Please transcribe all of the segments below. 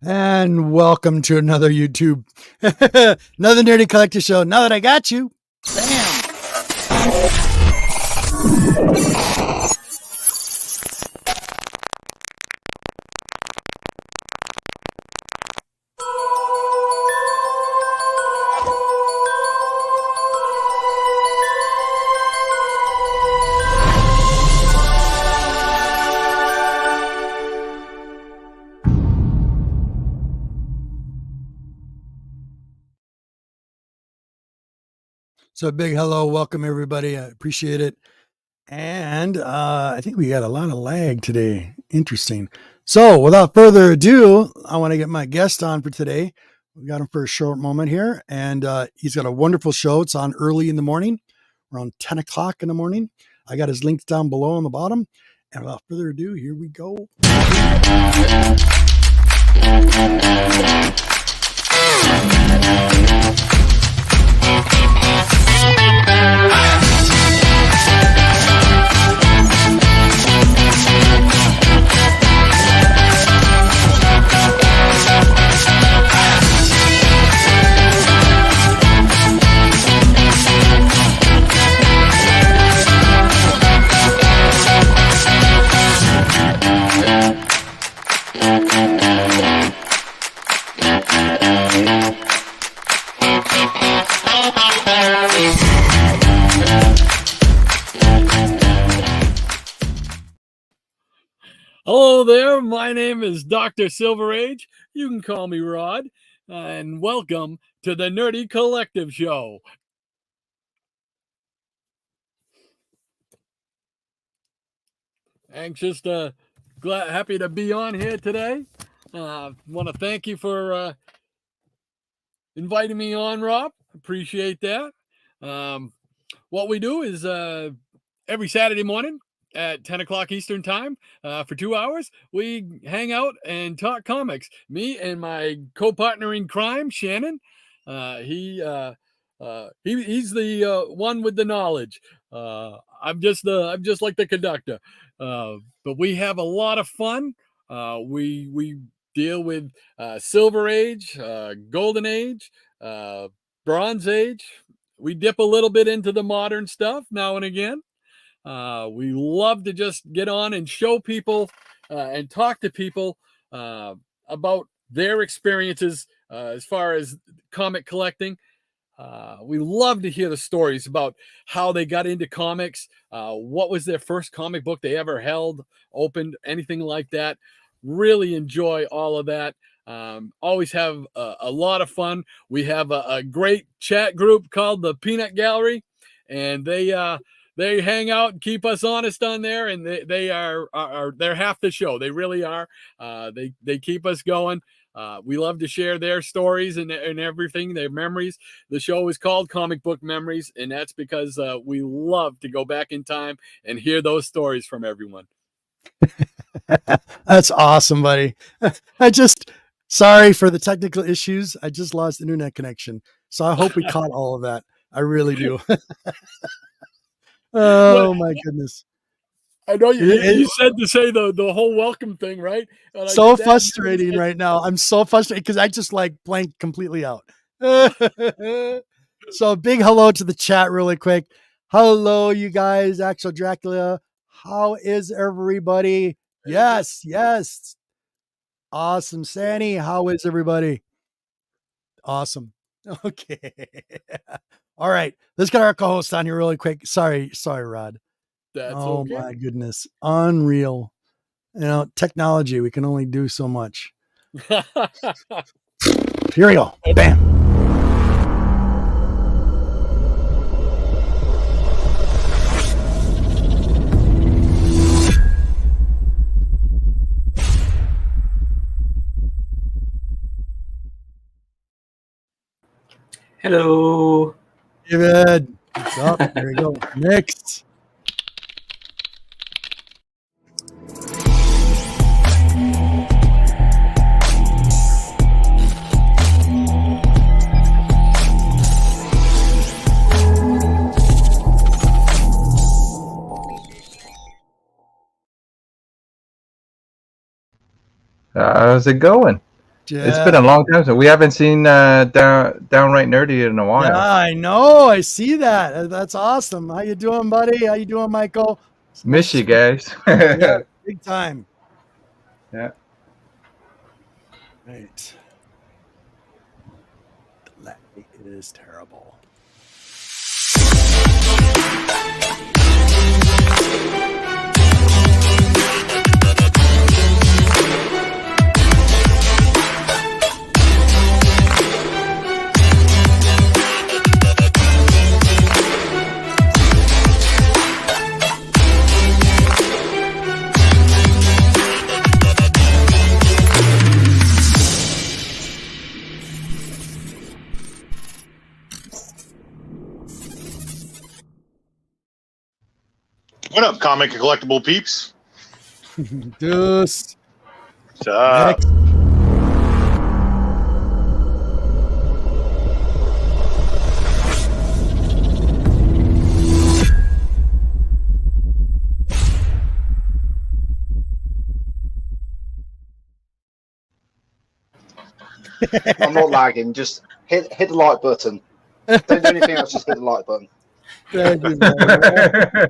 And welcome to another YouTube, another Nerdy Collector Show. Now that I got you, bam. So a big hello, welcome everybody. I appreciate it. And I think we got a lot of lag today. Interesting. So without further ado, I want to get my guest on for today. We got him for a short moment here, and he's got a wonderful show. It's on early in the morning, around 10 o'clock in the morning. I got his links down below on the bottom. And without further ado, here we go. Hello there, my name is Dr. Silver Age. You can call me Rod, and welcome to the Nerdy Collective Show. Happy to be on here today. Want to thank you for inviting me on, Rob. Appreciate that. What we do is every Saturday morning at 10 o'clock Eastern time for 2 hours, we hang out and talk comics. Me and my co-partner in crime, Shannon. He's the one with the knowledge. I'm just like the conductor. But we have a lot of fun. We deal with Silver Age, Golden Age, Bronze Age. We dip a little bit into the modern stuff now and again. We love to just get on and show people and talk to people about their experiences as far as comic collecting. We love to hear the stories about how they got into comics, what was their first comic book they ever held, opened, anything like that. Really enjoy all of that. Always have a lot of fun. We have a great chat group called the Peanut Gallery, and they hang out and keep us honest on there, and they're half the show. They really are. They keep us going. We love to share their stories and everything, their memories. The show is called Comic Book Memories, and that's because we love to go back in time and hear those stories from everyone. That's awesome, buddy. Sorry for the technical issues. I just lost internet connection. So I hope we caught all of that. I really do. Oh my goodness. I know you said to say the whole welcome thing, right? So frustrating right now. I'm so frustrated because I just blanked completely out. So big hello to the chat really quick. Hello, you guys. Actual Dracula. How is everybody? Yes. Awesome. Sandy, how is everybody? Awesome. Okay. All right. Let's get our co-host on here really quick. Sorry, Rod. That's okay. Oh my goodness. Unreal. Technology, we can only do so much. Here we go. Bam. Hello. David. What's up? There we go. Next. How's it going? It's been a long time, so we haven't seen downright nerdy in a while. Yeah, I know. I see that. That's awesome. How you doing, buddy? How you doing, Michael? It's Miss nice you to- guys. Yeah, big time. Yeah. Right. The lag is terrible. What up, comic and collectible peeps? Deuce. What's up? Next. I'm not lagging. Just hit the like button. Don't do anything else. Just hit the like button. Thank you, man.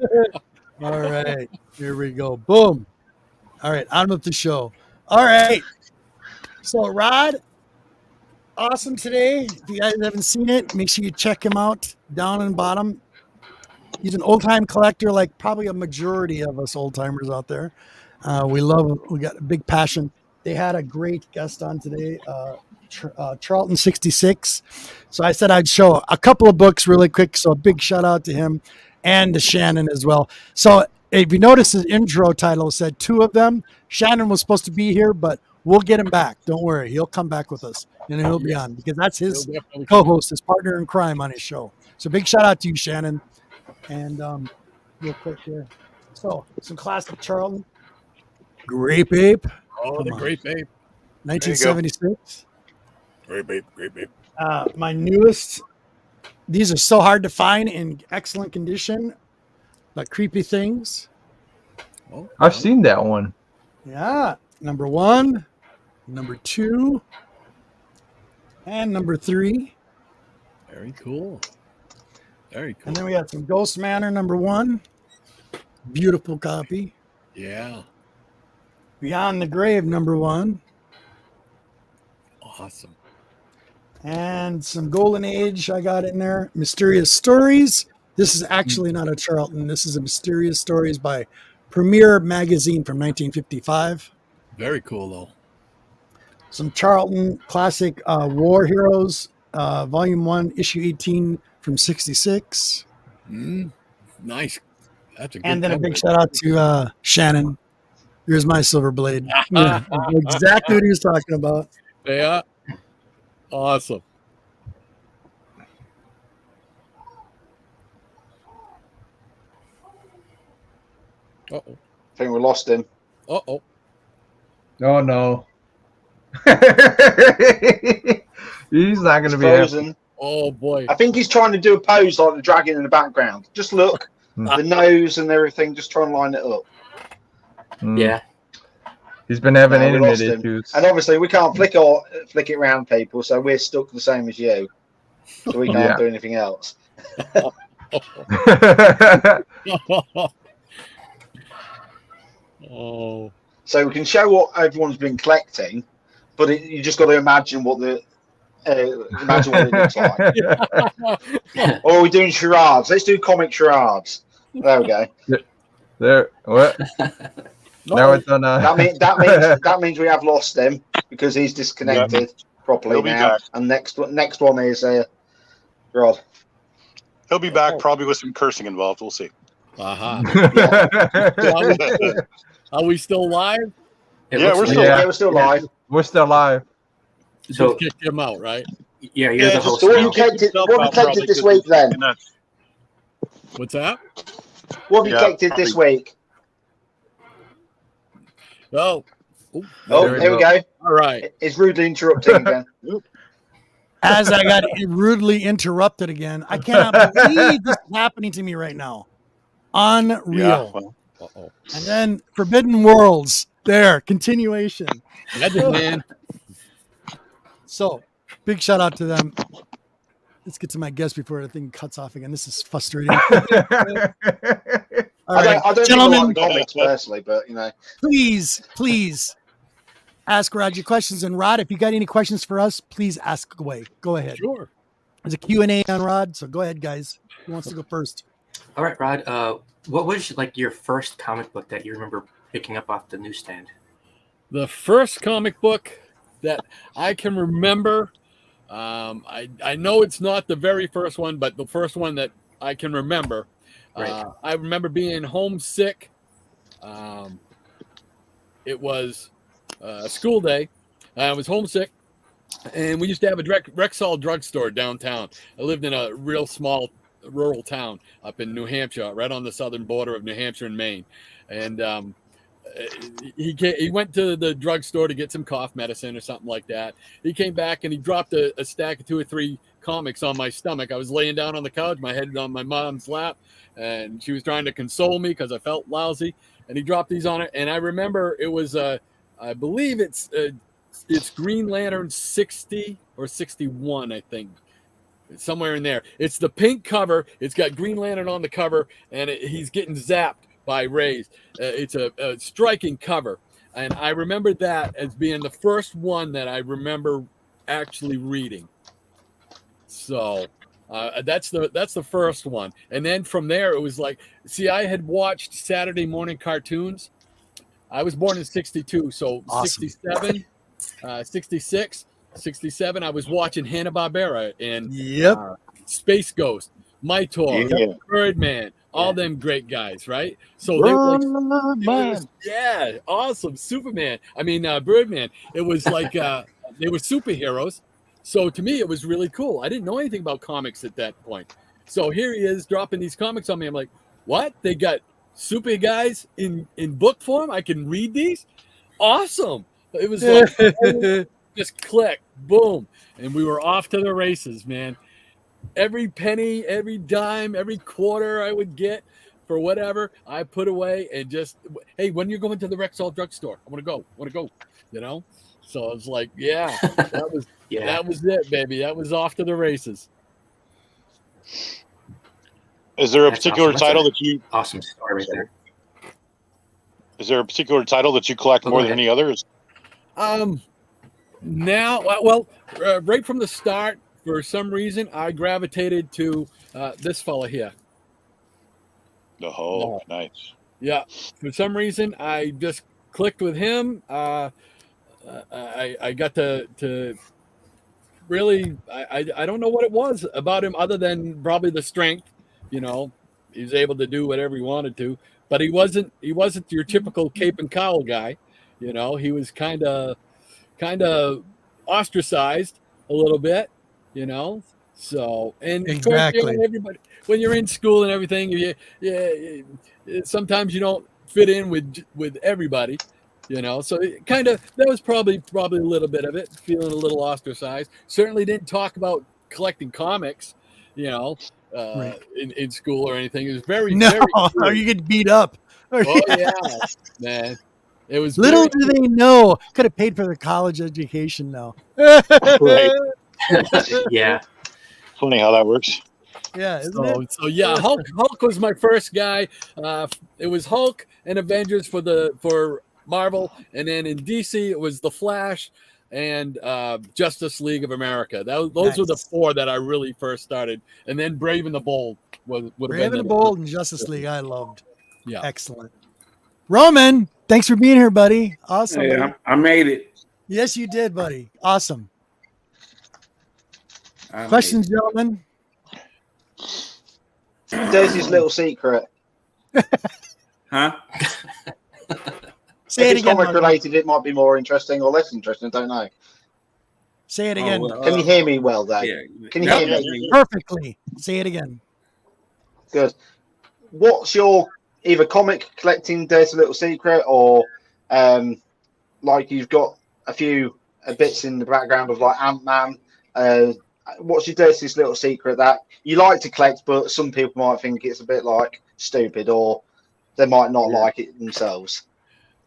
All right, here we go. Boom. All right, on with the show. All right. So Rod, awesome today. If you guys haven't seen it, make sure you check him out down and bottom. He's an old time collector, like probably a majority of us old timers out there. We got a big passion. They had a great guest on today, Charlton 66. So I said I'd show a couple of books really quick. So a big shout out to him and to Shannon as well. So if you notice, his intro title said two of them. Shannon was supposed to be here, but we'll get him back. Don't worry. He'll come back with us and he'll be on because that's his co-host, his partner in crime on his show. So big shout out to you, Shannon. And real quick here. So some classic Charlton. Grape Ape. Oh, the Grape Ape. 1976. Grape Ape. Grape Ape. My newest. These are so hard to find in excellent condition, but creepy things. Oh, I've seen that one. Yeah. Number 1, number 2, and number 3. Very cool. Very cool. And then we got some Ghost Manor number 1. Beautiful copy. Yeah. Beyond the Grave number 1. Awesome. And some Golden Age I got in there. Mysterious Stories. This is actually not a Charlton. This is a Mysterious Stories by Premier Magazine from 1955. Very cool, though. Some Charlton classic War Heroes, Volume 1, Issue 18 from 66. Nice. That's a good And then a cover. big shout out to Shannon. Here's my silver blade. Yeah, exactly what he was talking about. Yeah. Awesome. Uh-oh. I think we lost him. Uh-oh. Oh no. He's not going to He's be happy. frozen. Oh, boy. I think he's trying to do a pose like the dragon in the background. Just look, the nose and everything. Just try and line it up. Yeah. He's been having No, we internet lost him. issues. And obviously, we can't flick it around people, so we're stuck the same as you. So we can't Yeah. do anything else. Oh. So we can show what everyone's been collecting, but you just got to imagine what it looks like. Or are we doing charades? Let's do comic charades. There we go. There. What? Now it's on. That means we have lost him because he's disconnected properly He'll be now. back. And next one is Rod. He'll be back probably with some cursing involved. We'll see. Aha. Yeah, Are we still live? we're We're still still, we're still live. We're still live. So Just kick him out, right? yeah, you're Yeah, the just host. So what now. you collected this week then? What's that? What have you Yeah, collected this week? Oh. Oh, There we there we go. All right. It's rudely interrupting again. As I got rudely interrupted again, I cannot believe this is happening to me right now. Unreal. Yeah, well, Uh-oh. And then Forbidden Worlds. There, continuation. Magic Man. So, big shout out to them. Let's get to my guest before the thing cuts off again. This is frustrating. All right, I don't gentlemen, think I like comics personally, but please ask Rod your questions. And Rod, if you got any questions for us, please ask away. Go ahead. Sure. There's a Q&A on Rod, so go ahead, guys. Who wants to go first? All right, Rod. What was like your first comic book that you remember picking up off the newsstand? The first comic book that I can remember, I know it's not the very first one, but the first one that I can remember. Right. I remember being homesick. It was a school day. I was homesick, and we used to have a Rexall drugstore downtown. I lived in a real small rural town up in New Hampshire, right on the southern border of New Hampshire and Maine. And he went to the drugstore to get some cough medicine or something like that. He came back and he dropped a stack of 2 or 3 comics on my stomach. I was laying down on the couch, my head on my mom's lap, and she was trying to console me because I felt lousy. And he dropped these on it, and I remember it was I believe it's Green Lantern 60 or 61, I think. It's somewhere in there. It's the pink cover. It's got Green Lantern on the cover, and he's getting zapped by rays. It's a striking cover, and I remember that as being the first one that I remember actually reading. So that's the first one, and then from there it was like, see, I had watched Saturday morning cartoons. I was born in 62, so awesome. 67, 66, 67. I was watching Hanna-Barbera and Space Ghost, Mytor, Birdman. All them great guys, right? So they were like, awesome. Superman. I mean, Birdman. It was like they were superheroes. So to me, it was really cool. I didn't know anything about comics at that point. So here he is dropping these comics on me. I'm like, what? They got super guys in book form? I can read these? Awesome. It was like, just click, boom. And we were off to the races, man. Every penny, every dime, every quarter I would get for whatever I put away and just, hey, when you're going to the Rexall drugstore, I want to go, you know? So I was like, that was it, baby. That was off to the races. Is there a particular title that you awesome story right there? Is there a particular title that you collect more than any others? Now, well, right from the start, for some reason, I gravitated to this fella here. Oh, nice. Yeah. For some reason, I just clicked with him. I got to really, I don't know what it was about him other than probably the strength. You know, he was able to do whatever he wanted to, but he wasn't your typical cape and cowl guy. You know, he was kind of ostracized a little bit. You know, so and exactly. Of course, you know, everybody, when you're in school and everything, sometimes you don't fit in with everybody, you know. So it that was probably a little bit of it, feeling a little ostracized. Certainly didn't talk about collecting comics, you know, in school or anything. It was very or you get beat up. Oh yeah, man. It was little do they know, could have paid for their college education now. Right. Yeah. Funny how that works. Yeah. So yeah, Hulk was my first guy. It was Hulk and Avengers for Marvel, and then in DC it was The Flash and Justice League of America. Those were the 4 that I really first started, and then Brave and the Bold would have been Brave and the Bold and Justice League. I loved. Yeah, excellent. Roman, thanks for being here, buddy. Awesome. Hey, buddy. I made it. Yes, you did, buddy. Awesome. Questions, gentlemen? Daisy's little secret. Huh? Say if it it's again. comic related, it might be more interesting or less interesting. I don't know. Say it again. Can you hear me well, Dave? Yeah. Can you hear me? Perfectly. Say it again. Good. What's your either comic collecting dirty little secret or like you've got a few bits in the background of like Ant-Man? What's your dirtiest little secret that you like to collect, but some people might think it's a bit like stupid, or they might not like it themselves?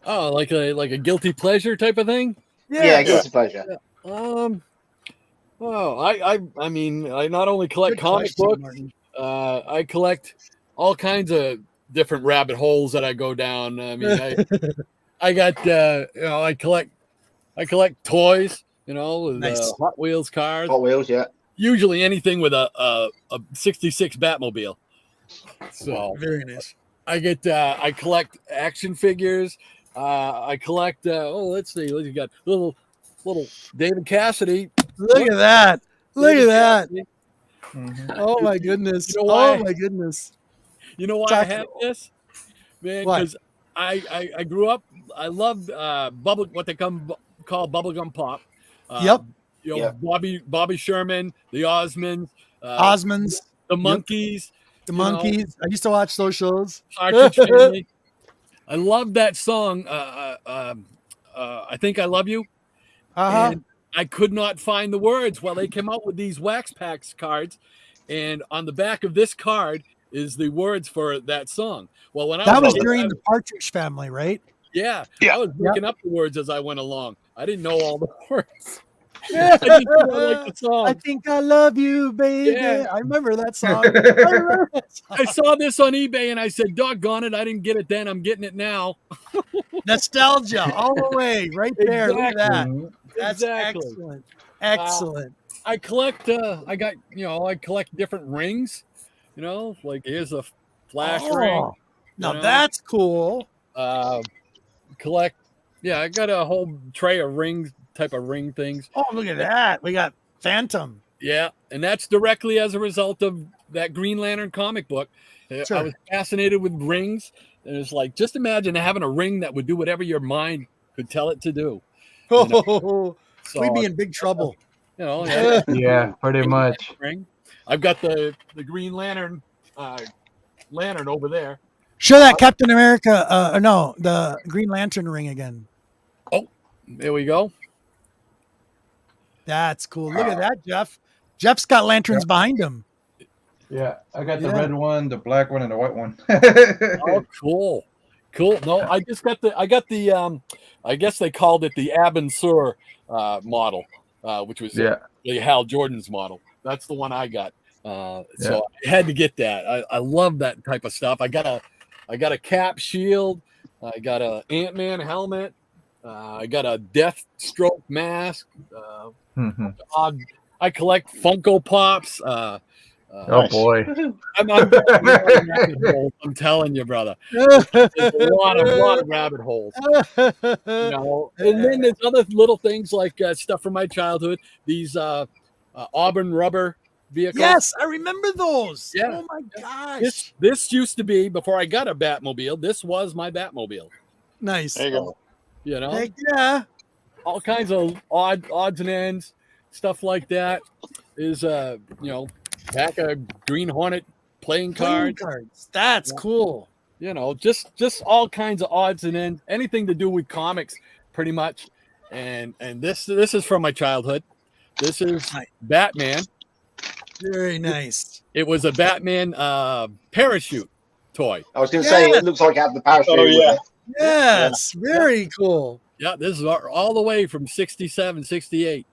Oh, like a guilty pleasure type of thing? Yeah, guilty pleasure. Yeah. Oh, I mean, I not only collect Good comic question, books, Martin. I collect all kinds of different rabbit holes that I go down. I mean, I got I collect toys, with Nice. Hot Wheels cars. Hot Wheels, yeah. Usually anything with a 66 Batmobile. So Very nice. I collect action figures. I collect let's see, what you got? Little David Cassidy. Look at that. Look at David that. Cassidy. Oh my You goodness. know why? Oh my goodness. You know why I Talk- have this? Man, Why? because I grew up, I loved what they call bubblegum pop. Yep. Bobby Sherman, the Osmonds, Osmonds, the Yep. Monkeys, the Monkeys. I used to watch those shows. Partridge Family. I love that song. I Think I Love You. Uh-huh. And I could not find the words. Well, they came out with these wax packs cards, and on the back of this card is the words for that song. Well, when I That was was a kid, during the Partridge Family, right? yeah, Yeah. I was looking up the words as I went along. I didn't know all the words. I just knew I liked the song. I think I love you, baby. Yeah. I remember that song. I remember that song. I saw this on eBay and I said, doggone it, I didn't get it then. I'm getting it now. Nostalgia all the way, right there. Look at that. Mhm. That's Exactly. excellent. Excellent. I collect I collect different rings, like here's a flash ring. Oh, now know? that's cool. Collect I got a whole tray of type of ring things. Oh, look at that. We got Phantom. Yeah, and that's directly as a result of that Green Lantern comic book. Sure. I was fascinated with rings, and it's like, just imagine having a ring that would do whatever your mind could tell it to do. Oh, So, we'd be in big trouble. yeah, Yeah, pretty much. ring. I've got the Green Lantern lantern over there. Show that Captain America. No, the Green Lantern ring again. There we go. That's cool. Look at that, Jeff. Jeff's got lanterns behind him. Yeah, I got the Yeah. red one, the black one, and the white one. Oh, cool. No, I got the I guess they called it the Ab and Sur model, which was Yeah. the Hal Jordan's model. That's the one I got. So I had to get that. I love that type of stuff. I got a cap shield. I got a Ant-Man helmet. I got a Deathstroke mask. Mhm. I collect Funko Pops. Oh boy. I'm telling you, brother. There's a lot of rabbit holes. And then there's other little things like stuff from my childhood. These Auburn rubber vehicles. Yes, I remember those. Yeah. Oh my gosh. This used to be, before I got a Batmobile, this was my Batmobile. Nice. There you go. Heck yeah. All kinds of odds and ends, stuff like that. Is pack of Green Hornet playing Playing cards. cards. That's cool. Just all kinds of odds and ends, anything to do with comics, pretty much. And this is from my childhood. This is Batman. Very nice. It was a Batman parachute toy. I was going to say, Yeah. it looks like it had the parachute. Oh, yeah. with it. Yes, very cool. Yeah, this is all the way from 67, 68.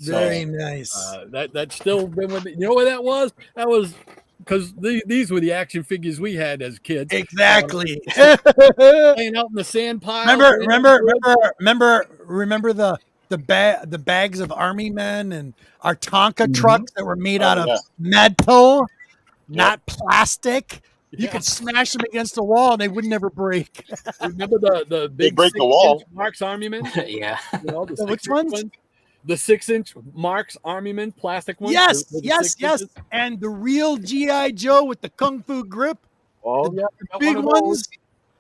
Very nice. That's still been with me. You know what that was? That was because these were the action figures we had as kids. Exactly. Playing out in the sand pile. remember the bags of army men and our Tonka trucks that were made out of yeah. metal, not plastic. You Yeah. could smash them against the wall and they would never break. Remember the big break the 6-inch wall. Mark's Army Men? Yeah. The Which 6-inch ones? The 6-inch Mark's Army Men plastic ones. Yes, The yes, 6 yes. inches. And the real G.I. Joe with the kung fu grip, Oh yeah, got big one of those. ones.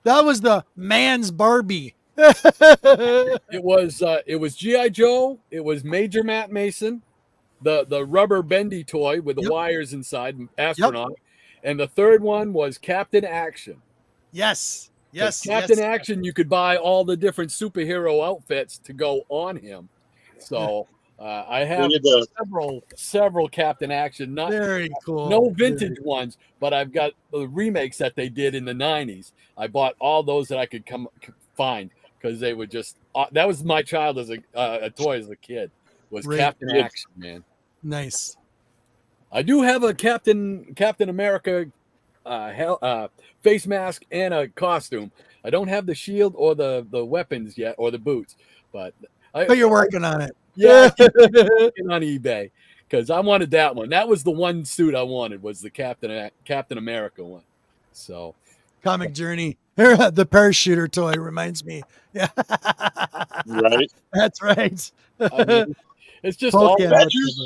That was the man's Barbie. It was G.I. Joe. It was Major Matt Mason, the rubber bendy toy with the Yep. wires inside, astronaut. And the third one was Captain Action. Yes, yes, Captain yes. Action, you could buy all the different superhero outfits to go on him. So I have We need the- several Captain Action, Very cool. no vintage ones, but I've got the remakes that they did in the 90s. I bought all those that I could find because they were just that was my child as a toy as a kid was Great. Captain Yeah. Action, man. Nice. I do have a Captain America face mask and a costume. I don't have the shield or the weapons yet or the boots, but you're working on it. Yeah, I keep looking on eBay because I wanted that one. That was the one suit I wanted, was the Captain America one. So Comic Journey, the parachuter toy reminds me. Yeah, Right. that's right. I mean, it's just Poke all him. Badgers?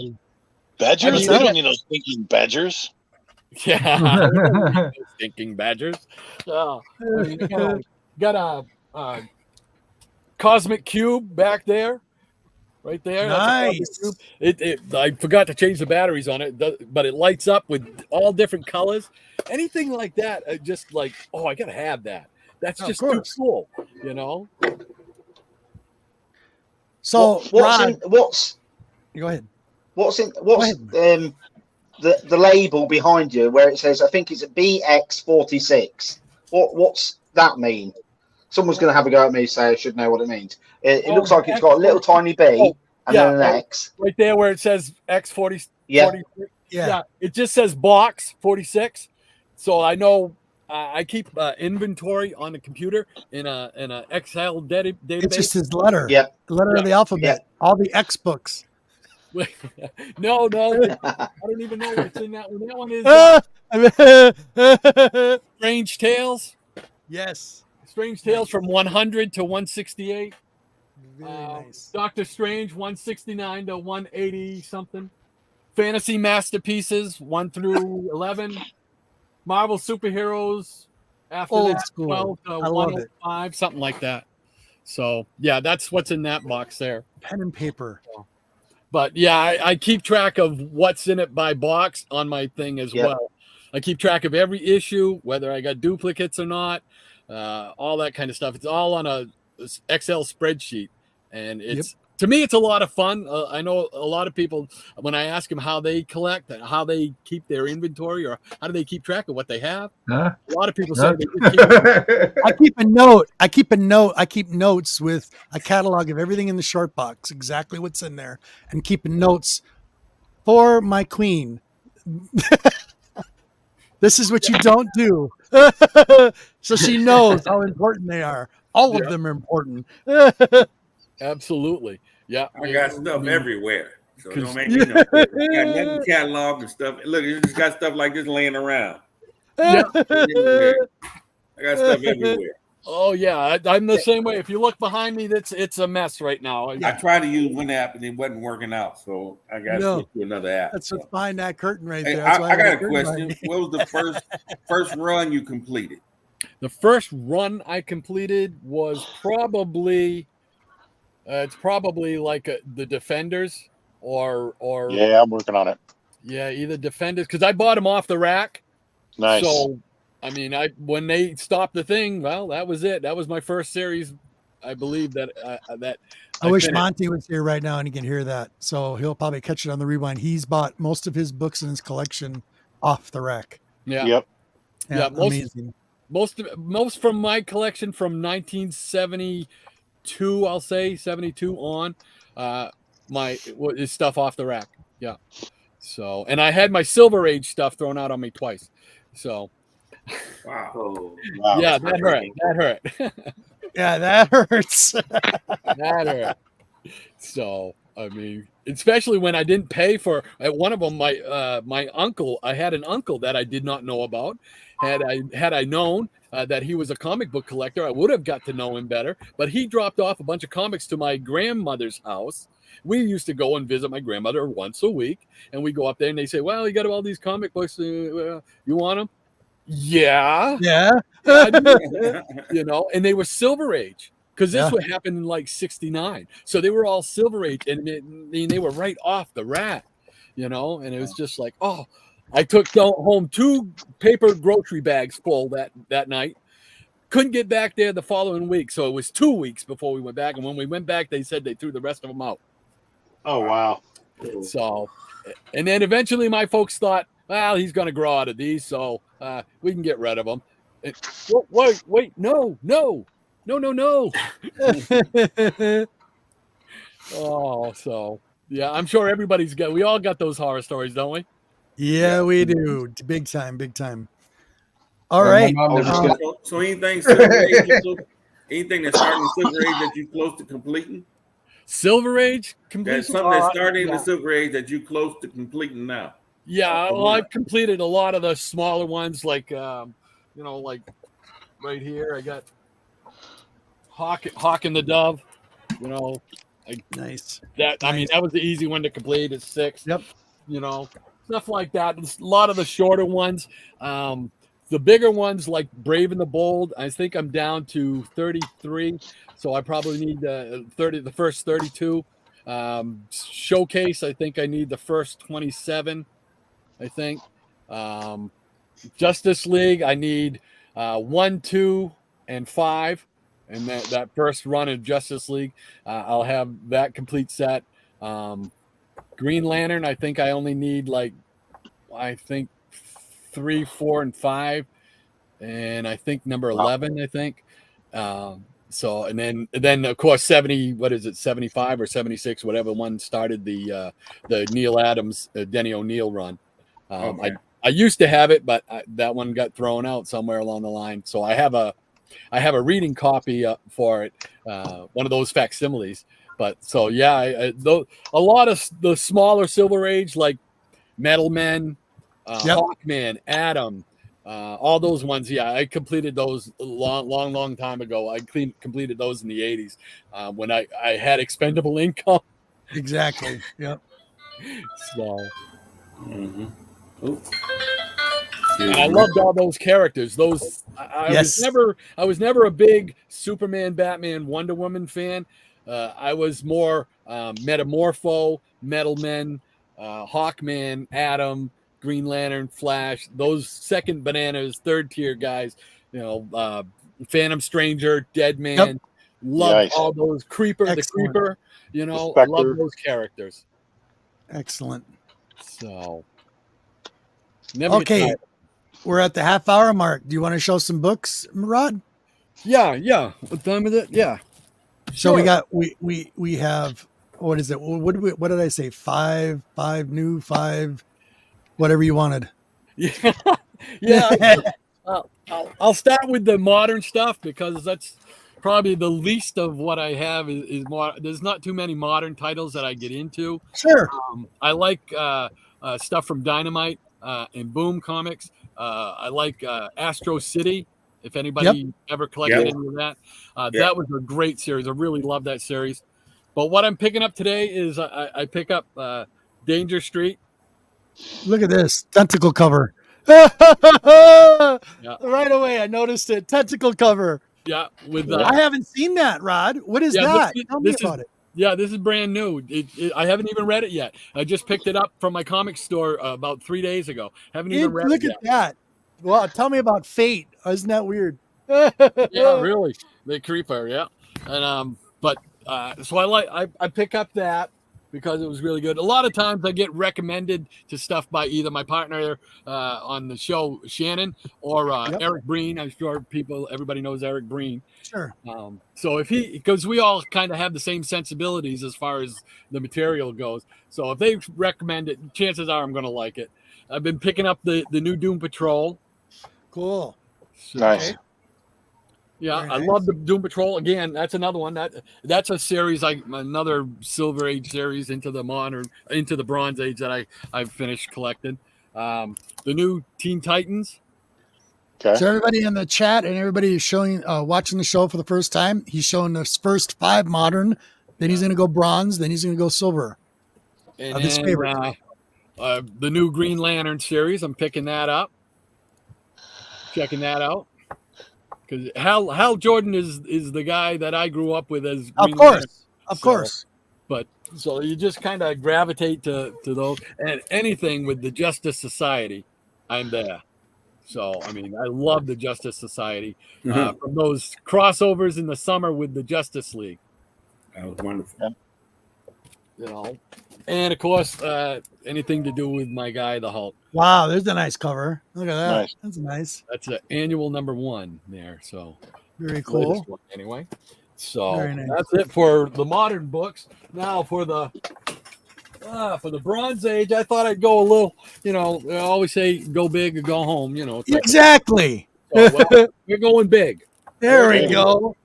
Badgers? What's We that? don't need those thinking badgers. yeah, we don't need those stinking badgers. I mean, got a cosmic cube back there. Right there. Nice. That's I forgot to change the batteries on it, but it lights up with all different colors. Anything like that, just like, oh, I gotta have that. That's just too cool, you know. So Go ahead. what's the label behind you where it says, I think it's a BX46. What's that mean? Someone's going to have a go at me, say I should know what it means. It looks like it's got a little tiny B and then an X. Right there where it says X40. Yeah. Yeah. It just says box 46. So I know I keep inventory on the computer in a Excel database. It's just his letter. Yeah. The letter of the alphabet. Yeah. All the X books. no, I don't even know what's in that one. That one is Strange Tales. Yes. Strange Tales from 100 to 168. Very nice. Doctor Strange 169 to 180 something. Fantasy Masterpieces 1 through 11. Marvel Superheroes after Old that, school. 12 to I love it. 105, something like that. So yeah, that's what's in that box there. Pen and paper. But yeah, I keep track of what's in it by box on my thing as well. I keep track of every issue, whether I got duplicates or not, all that kind of stuff. It's all on a Excel spreadsheet, and it's to me, it's a lot of fun. I know a lot of people, when I ask them how they collect, how they keep their inventory, or how do they keep track of what they have, a lot of people say they just I keep a note. I keep notes with a catalog of everything in the short box, exactly what's in there, and keeping notes for my queen. This is what you don't do. So she knows how important they are. All of them are important. Absolutely. Yeah. I got stuff everywhere. So don't make me know. I got nothing catalog and stuff. Look, you just got stuff like this laying around. Yeah. I got stuff everywhere. Oh yeah, I'm the same way. If you look behind me, it's a mess right now. I tried to use one app and it wasn't working out, so I got to switch to another app. That's what's behind that curtain right Hey, there. I got a question. What was the first run you completed? The first run I completed was probably it's probably like the Defenders or yeah, I'm working on it. Yeah, either Defenders, because I bought them off the rack. Nice. So I mean, when they stopped the thing, well, that was it. That was my first series, I believe that I wish Monty was here right now and he can hear that. So he'll probably catch it on the rewind. He's bought most of his books in his collection off the rack. Yeah. Yep. Yeah, amazing. Most from my collection from 1972, I'll say 72 on, is stuff off the rack. Yeah. So, and I had my Silver Age stuff thrown out on me twice. So. Wow. Yeah, that hurt. Yeah, that hurts. That hurt. So, I mean, especially when I didn't pay for one of them. My uncle, I had an uncle that I did not know about. Had I known that he was a comic book collector, I would have got to know him better. But he dropped off a bunch of comics to my grandmother's house. We used to go and visit my grandmother once a week, and we go up there and they say, "Well, you got all these comic books. You want them?" Yeah. You know, and they were Silver Age, because this would happen in like 69. So they were all Silver Age, and they were right off the rack, you know, and it was just like, oh, I took home 2 paper grocery bags full that night. Couldn't get back there the following week. So it was 2 weeks before we went back. And when we went back, they said they threw the rest of them out. Oh, wow. So, and then eventually my folks thought, well, he's going to grow out of these, so we can get rid of them. Wait, no. Oh, so Yeah, I'm sure everybody's got. We all got those horror stories, don't we? Yeah, we do. Big time, big time. All My right. mom I was just gonna- So anything Silver Age, anything that's starting in Silver Age that you close to completing? Silver Age completion. That's something that's starting in yeah. the Silver Age that you close to completing now. Yeah, well, I've completed a lot of the smaller ones, like like right here. I got Hawk and the Dove. Nice. That I mean, that was the easy one to complete. It's 6. Yep. Stuff like that. There's a lot of the shorter ones. The bigger ones, like Brave and the Bold, I think I'm down to 33. So I probably need the first 32. Showcase, I think I need the first 27. I think. Justice League, I need 1, 2, and 5. And that first run of Justice League, I'll have that complete set. Green Lantern, I think I only need 3, 4, and 5, and I think number 11. I think. So and then of course 70. What is it? 75 or 76? Whatever one started the Neil Adams Denny O'Neil run. Okay. I used to have it, but that one got thrown out somewhere along the line. So I have a reading copy for it, one of those facsimiles. But so yeah, a lot of the smaller Silver Age, like Metal Men, Hawkman, Atom, all those ones. Yeah, I completed those a long time ago. I completed those in the 80s when I had expendable income. Exactly. Yep. So. Mm-hmm. And I loved all those characters. Those I was never a big Superman, Batman, Wonder Woman fan. I was more Metamorpho, Metal Men, Hawkman, Atom, Green Lantern, Flash. Those second bananas, third tier guys. Phantom Stranger, Dead Man. Yep. Loved all those Creeper, Excellent. the Creeper. I Spectre. love those characters. Excellent. So. Never Okay. get tired. We're at the half hour mark. Do you want to show some books, Rod? Yeah. What time is it? Yeah. So Sure. we have, what is it? What did I say? 5 new, 5, whatever you wanted. Yeah. I'll start with the modern stuff because that's probably the least of what I have is more. There's not too many modern titles that I get into. Sure. I like stuff from Dynamite and Boom Comics. I like Astro City. If anybody ever collected any of that, that was a great series. I really love that series. But what I'm picking up today is I pick up Danger Street. Look at this tentacle cover. Right away, I noticed it. Tentacle cover. Yeah, with I haven't seen that, Rod. What is that? Tell me about it. Yeah, this is brand new. I haven't even read it yet. I just picked it up from my comic store about 3 days ago. Haven't even read it yet. Look at that. Well, tell me about Fate. Isn't that weird? Yeah, really. The Creeper, yeah. And so I pick up that because it was really good. A lot of times I get recommended to stuff by either my partner on the show, Shannon, or Eric Breen. I'm sure everybody knows Eric Breen. Sure. So because we all kind of have the same sensibilities as far as the material goes. So if they recommend it, chances are I'm going to like it. I've been picking up the new Doom Patrol. Cool. So, Nice. yeah, Very I nice. love the Doom Patrol. Again, that's another one that's a series, another Silver Age series into the Bronze Age that I've finished collecting. The new Teen Titans. Okay. So everybody in the chat and everybody is showing, watching the show for the first time, he's showing the first 5 modern. Then he's going to go bronze. Then he's going to go silver. And His then, favorite. the new Green Lantern series. I'm picking that up. Checking that out. Because Hal Jordan is the guy that I grew up with as Green Lantern. Of course. But so you just kind of gravitate to those, and anything with the Justice Society, I'm there. So I mean, I love the Justice Society from those crossovers in the summer with the Justice League. That was wonderful. And of course, anything to do with my guy, the Hulk. Wow, there's a nice cover. Look at that. Nice. That's nice. That's an annual #1 there. So Very cool. latest one, anyway. So Very nice. that's it for the modern books. Now for the For the Bronze Age, I thought I'd go a little, I always say go big or go home, It's like Exactly. we're going big. There we Okay. go.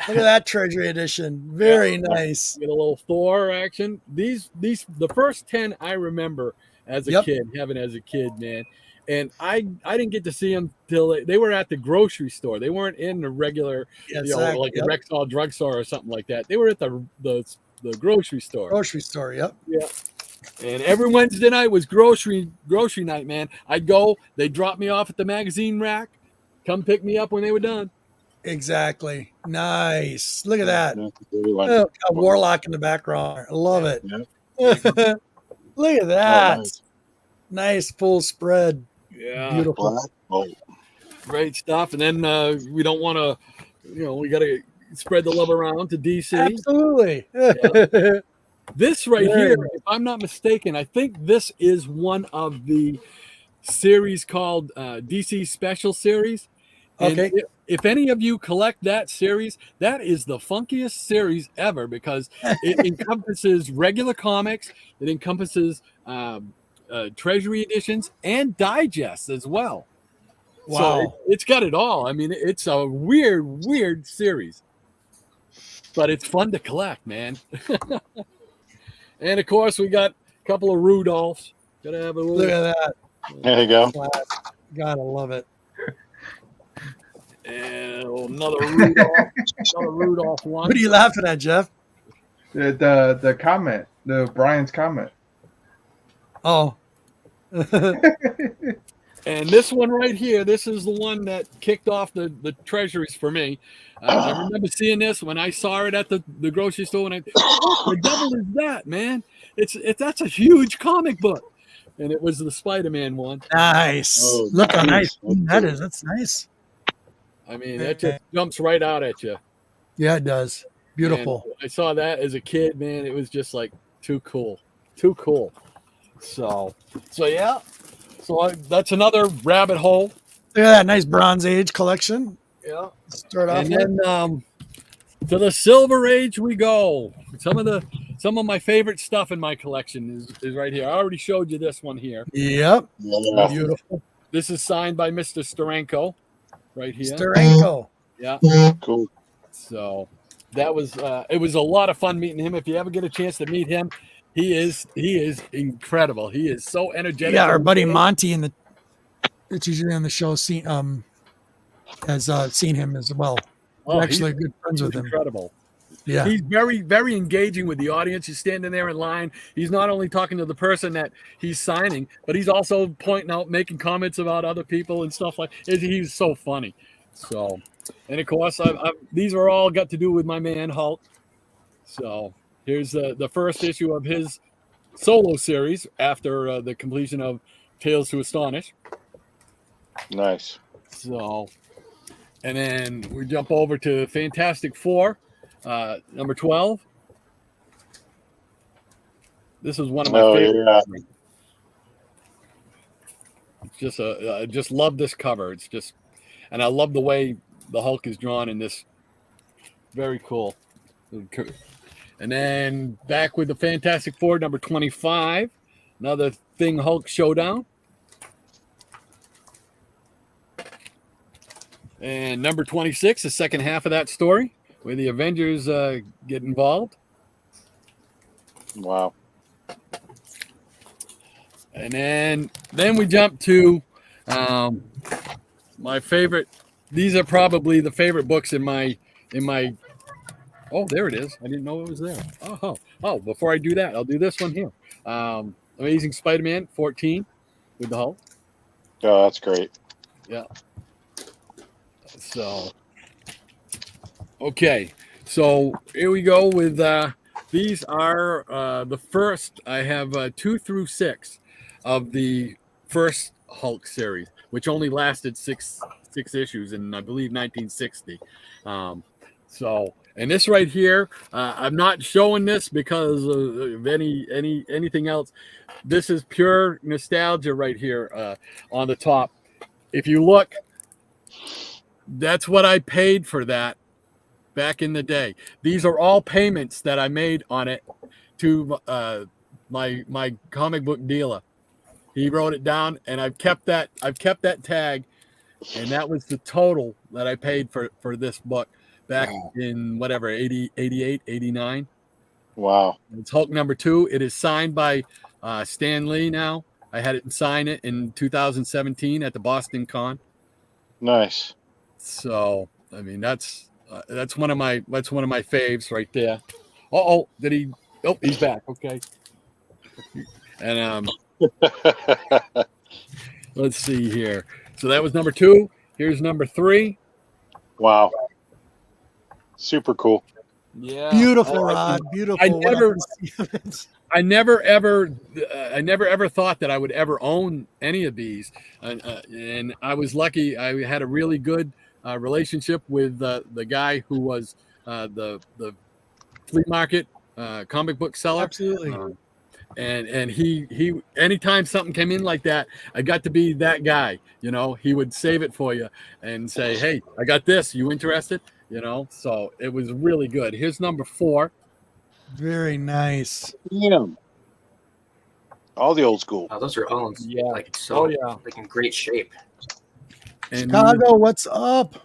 Look at that treasury edition. Very nice. Get a little Thor action. These the first 10 I remember as a kid, having as a kid, man. And I didn't get to see them till they were at the grocery store. They weren't in the regular, like a Rexall drugstore or something like that. They were at the grocery store. Grocery store, yep. Yeah. And every Wednesday night was grocery night, man. I'd go, they'd drop me off at the magazine rack, come pick me up when they were done. Exactly. Nice. Look at that. Yeah, A warlock in the background. I love it. Yeah. Look at that. nice. Nice full spread. Yeah. Beautiful. Black Bolt. Great stuff. And then we don't want to, we got to spread the love around to DC. Absolutely. This right here, if I'm not mistaken, I think this is one of the series called DC Special Series. And Okay. if any of you collect that series, that is the funkiest series ever because it encompasses regular comics, it encompasses treasury editions and digests as well. Wow. So it's got it all. I mean, it's a weird series, but it's fun to collect, man. And of course, we got a couple of Rudolphs. Gotta have a little. Look at that. There you go. Class. Gotta love it. And another Rudolph one. What are you laughing at, Jeff? The comment, Brian's comment. Oh. And this one right here, this is the one that kicked off the treasuries for me. I remember seeing this when I saw it at the grocery store, and what the devil is that, man? That's a huge comic book, and it was the Spider-Man one. Nice. Oh, Look how nice nice. that is. That's nice. I mean, that just jumps right out at you. Yeah, it does. Beautiful. And I saw that as a kid, man. It was just like too cool. So yeah. So that's another rabbit hole. Look at that nice Bronze Age collection. Yeah. Start off And then to the Silver Age we go. Some of my favorite stuff in my collection is right here. I already showed you this one here. Yep. Yeah. Beautiful. This is signed by Mr. Steranko right here. Steranko. Yeah. Cool. So that was it was a lot of fun meeting him. If you ever get a chance to meet him, he is incredible. He is so energetic. Yeah, our buddy Monty it's usually on the show has seen him as well. Oh, We're actually good friends with him. incredible. Yeah. He's very, very engaging with the audience. He's standing there in line. He's not only talking to the person that he's signing, but he's also pointing out, making comments about other people and stuff like. He's so funny. So, and of course, these are all got to do with my man Hulk. So here's the first issue of his solo series after the completion of Tales to Astonish. Nice. So, and then we jump over to Fantastic Four. Number 12. This is one of my favorites. Yeah. Just I just love this cover. It's just, and I love the way the Hulk is drawn in this. Very cool. And then back with the Fantastic Four, number 25. Another Thing Hulk Showdown. And number 26, the second half of that story, where the Avengers get involved. Wow. And then we jump to my favorite. These are probably the favorite books in my. Oh, there it is. I didn't know it was there. Oh! Before I do that, I'll do this one here. Amazing Spider-Man 14 with the Hulk. Oh, that's great. Yeah. So. Okay, so here we go with these are the first. I have 2 through 6 of the first Hulk series, which only lasted six issues in, I believe, 1960. So, and this right here, I'm not showing this because of anything else. This is pure nostalgia right here on the top. If you look, that's what I paid for that back in the day. These are all payments that I made on it to my comic book dealer. He wrote it down, and I've kept that tag, and that was the total that I paid for this book back in whatever 80, 88, 89. Wow. It's Hulk #2. It is signed by Stan Lee now. I had it sign it in 2017 at the Boston Con. Nice. So I mean that's one of my faves right there. Oh, did he? Oh, he's back. Okay. And let's see here. So that was #2. Here's #3. Wow. Super cool. Yeah. Beautiful, Rod. Beautiful. I never ever thought that I would ever own any of these, and I was lucky. I had a really good relationship with the guy who was the flea market comic book seller. Absolutely. And he anytime something came in like that, I got to be that guy. You know, he would save it for you and say, "Hey, I got this. You interested?" You know, so it was really good. Here's #4. Very nice. Yeah. All the old school. Oh, those are all in, Yeah. like so, Oh, yeah. like in great shape. And Chicago, what's up,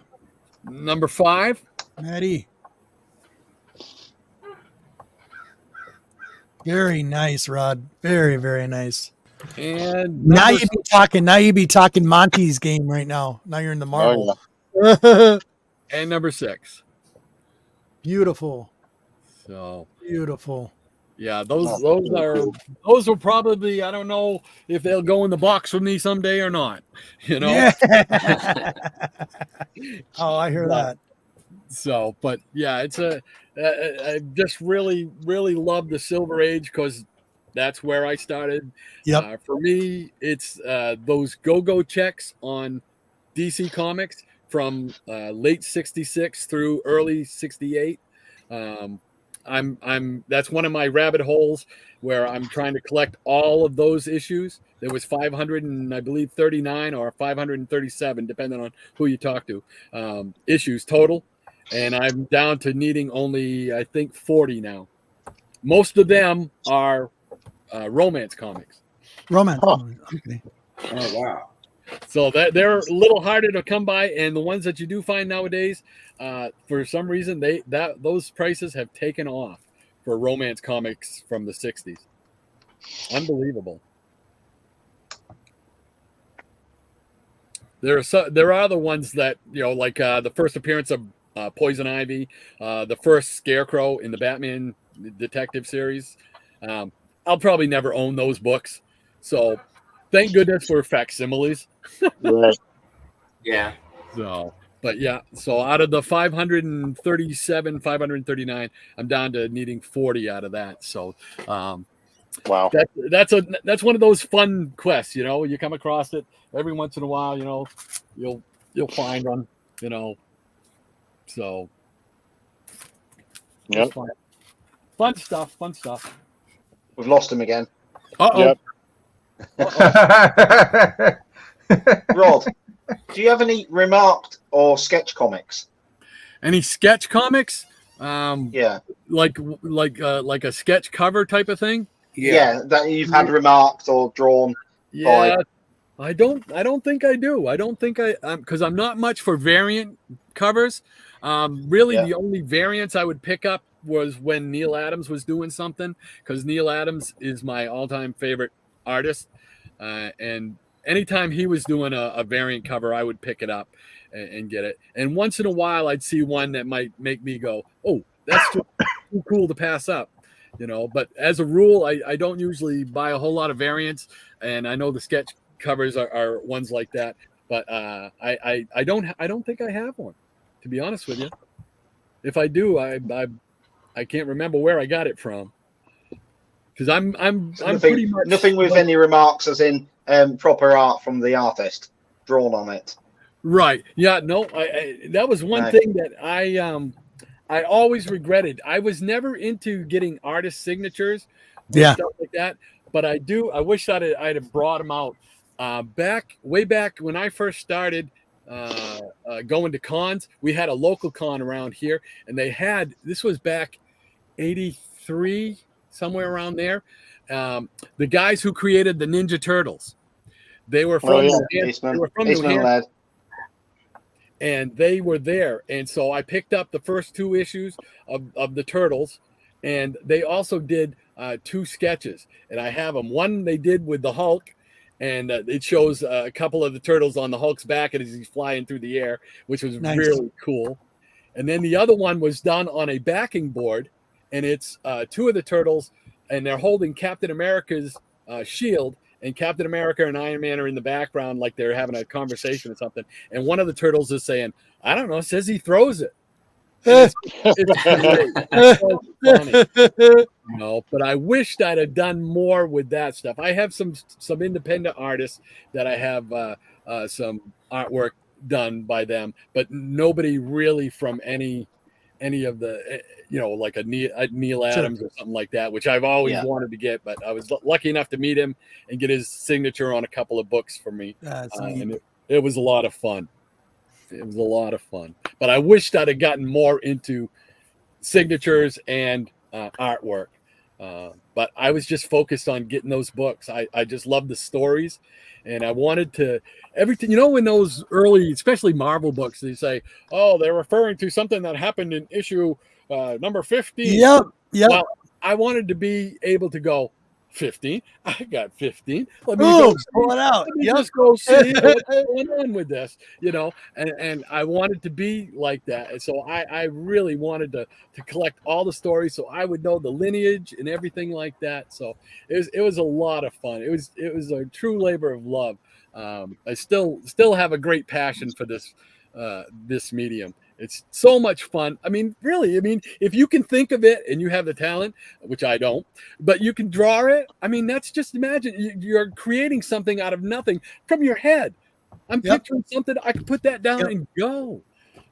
#5. Maddie? Very nice, Rod. Very, very nice. And Now you be talking Monty's game right now. Now you're in the Marvel. and #6. Beautiful. So Beautiful. yeah, those were probably, I don't know if they'll go in the box with me someday or not. You know. Yeah. Oh, I hear that. So, but yeah, it's I just really, really love the Silver Age because that's where I started. Yep. For me, it's those go-go checks on DC Comics from late '66 through early '68. That's one of my rabbit holes where I'm trying to collect all of those issues. There was 500 and I believe 39 or 537, depending on who you talk to, issues total. And I'm down to needing only, I think, 40 now. Most of them are romance comics. Romance. Huh. Okay. Oh wow. So that they're a little harder to come by, and the ones that you do find nowadays, for some reason, those prices have taken off for romance comics from the '60s. Unbelievable. There are the ones that, you know, like the first appearance of Poison Ivy, the first Scarecrow in the Batman Detective series. I'll probably never own those books, so thank goodness for facsimiles. Right. Yeah. So, but yeah, so out of the 537, 539, I'm down to needing 40 out of that. So, Wow. that's one of those fun quests, you know. You come across it every once in a while, you know. You'll find one, you know. So, Yep. fun stuff. We've lost him again. Uh-oh. Yep. Rod, do you have any remarked or sketch comics? Any sketch comics? Yeah. Like a sketch cover type of thing? Yeah, that you've had remarked or drawn. Yeah. I don't think I do. I don't think because I'm not much for variant covers. Really, Yeah. the only variants I would pick up was when Neil Adams was doing something, because Neil Adams is my all-time favorite artist, and anytime he was doing a variant cover, I would pick it up and get it. And once in a while, I'd see one that might make me go, "Oh, that's too cool to pass up," you know. But as a rule, I don't usually buy a whole lot of variants, and I know the sketch covers are ones like that. But I don't think I have one, to be honest with you. If I do, I can't remember where I got it from, because I'm pretty much nothing with any remarks, as in proper art from the artist drawn on it. Right. Yeah. No. That was one thing that I always regretted. I was never into getting artist signatures, or stuff like that. But I wish I'd have brought them out way back when I first started going to cons. We had a local con around here, and this was back '83, somewhere around there. the guys who created the Ninja Turtles. They were from Oh yeah, New Hampshire. They were from New Eastman Hampshire, led. and they were there. And so I picked up the first 2 issues of the Turtles, and they also did 2 sketches, and I have them. One they did with the Hulk, and it shows a couple of the turtles on the Hulk's back as he's flying through the air, which was Nice. really cool. And then the other one was done on a backing board, and it's 2 of the turtles, and they're holding Captain America's shield, and Captain America and Iron Man are in the background like they're having a conversation or something. And one of the turtles is saying, I don't know, says he throws it. And it's great. It's so funny. No, but I wished I'd have done more with that stuff. I have some independent artists that I have some artwork done by them, but nobody really from any of the like a Neil Adams or something like that, which I've always wanted to get. But I was lucky enough to meet him and get his signature on a couple of books for me. And it was a lot of fun. It was a lot of fun, but I wished I'd have gotten more into signatures and artwork. But I was just focused on getting those books. I just love the stories, and I wanted to everything. In those early, especially Marvel books, they say, "Oh, they're referring to something that happened in issue number 15." Yep. Well, I wanted to be able to go 15. I got 15. Let me pull it out. Let me just go see what's going on with this, and I wanted to be like that. And so I really wanted to collect all the stories so I would know the lineage and everything like that. So it was a lot of fun. It was a true labor of love. I still have a great passion for this medium. It's so much fun. I mean, really, if you can think of it and you have the talent, which I don't, but you can draw it. I mean, that's just imagine you're creating something out of nothing from your head. I'm picturing something. I can put that down and go.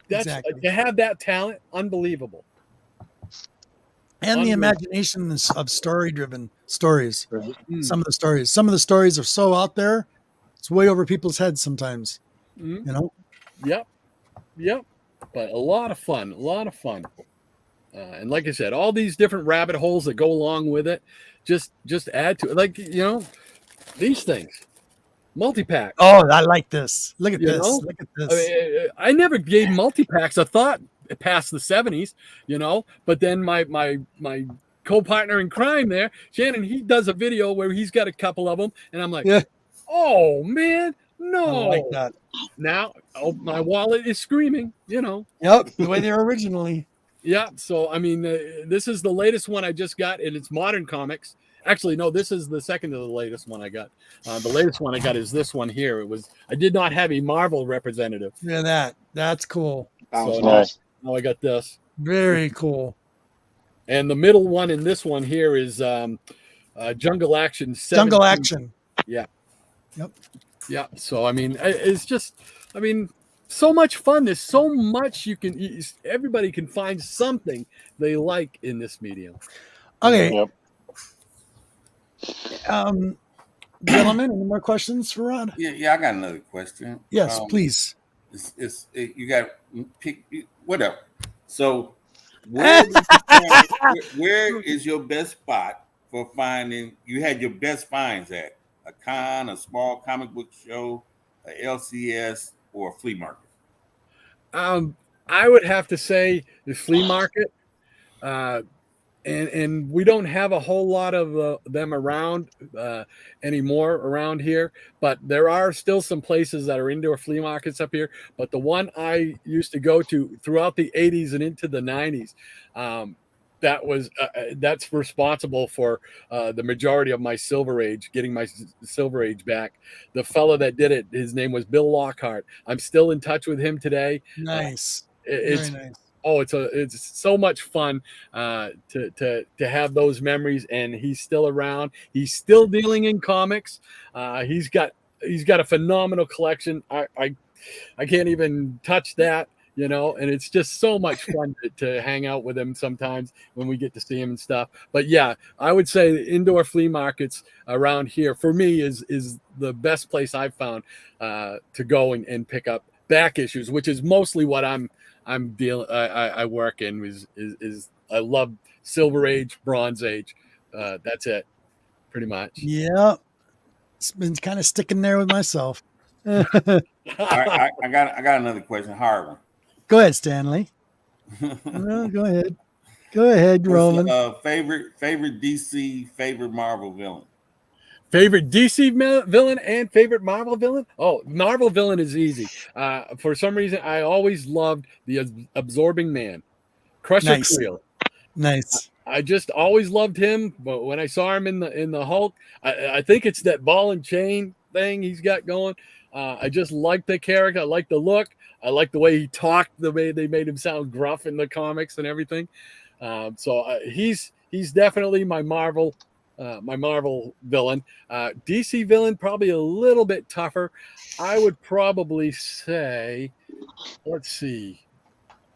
That's to have that talent. Unbelievable. And the imagination of story-driven stories. Some of the stories are so out there. It's way over people's heads sometimes. Yep. But a lot of fun. And like I said, all these different rabbit holes that go along with it, just add to it. Like, these things, multi-pack. Oh, I like this. Look at this. Look at this. I never gave multi-packs a thought past the 70s, but then my co-partner in crime there, Shannon, he does a video where he's got a couple of them, and I'm like, oh man, no. I like that. Now, my wallet is screaming, Yep, the way they were originally. Yeah, so, this is the latest one I just got, and it's Modern Comics. Actually, no, this is the second to the latest one I got. The latest one I got is this one here. I did not have a Marvel representative. Yeah, that's cool. So nice. Now I got this. Very cool. And the middle one in this one here is Jungle Action 17. Jungle Action. Yeah. Yep. Yeah. So, it's just, so much fun. There's so much everybody can find something they like in this medium. Okay. Yep. Gentlemen, any more questions for Rod? Yeah, I got another question. Yes, please. You got pick whatever. So where is your best spot for finding? You had your best finds at a con, a small comic book show, a LCS, or a flea market? I would have to say the flea market. And we don't have a whole lot of them around anymore around here, but there are still some places that are indoor flea markets up here. But the one I used to go to throughout the 80s and into the 90s, that's responsible for the majority of my Silver Age, getting my Silver Age back. The fella that did it, his name was Bill Lockhart. I'm still in touch with him today. Nice. Very nice. Oh, it's so much fun to have those memories, and he's still around. He's still dealing in comics. He's got a phenomenal collection. I can't even touch that, and it's just so much fun to hang out with him sometimes when we get to see him and stuff. But yeah, I would say the indoor flea markets around here for me is the best place I've found to go and pick up back issues, which is mostly what I work in is I love Silver Age, Bronze Age. That's it. pretty much. Yeah. It's been kind of sticking there with myself. All right, I got another question, hard one. Go ahead, Stanley. No, go ahead. Go ahead, Roman. Favorite DC, favorite Marvel villain. Favorite DC villain and favorite Marvel villain? Oh, Marvel villain is easy. For some reason, I always loved the Absorbing Man, Crusher Nice. Creel. Nice. I just always loved him. But when I saw him in the Hulk, I think it's that ball and chain thing he's got going. I just like the character. I like the look. I like the way he talked. The way they made him sound gruff in the comics and everything. So he's definitely my Marvel villain. DC villain probably a little bit tougher. I would probably say, let's see.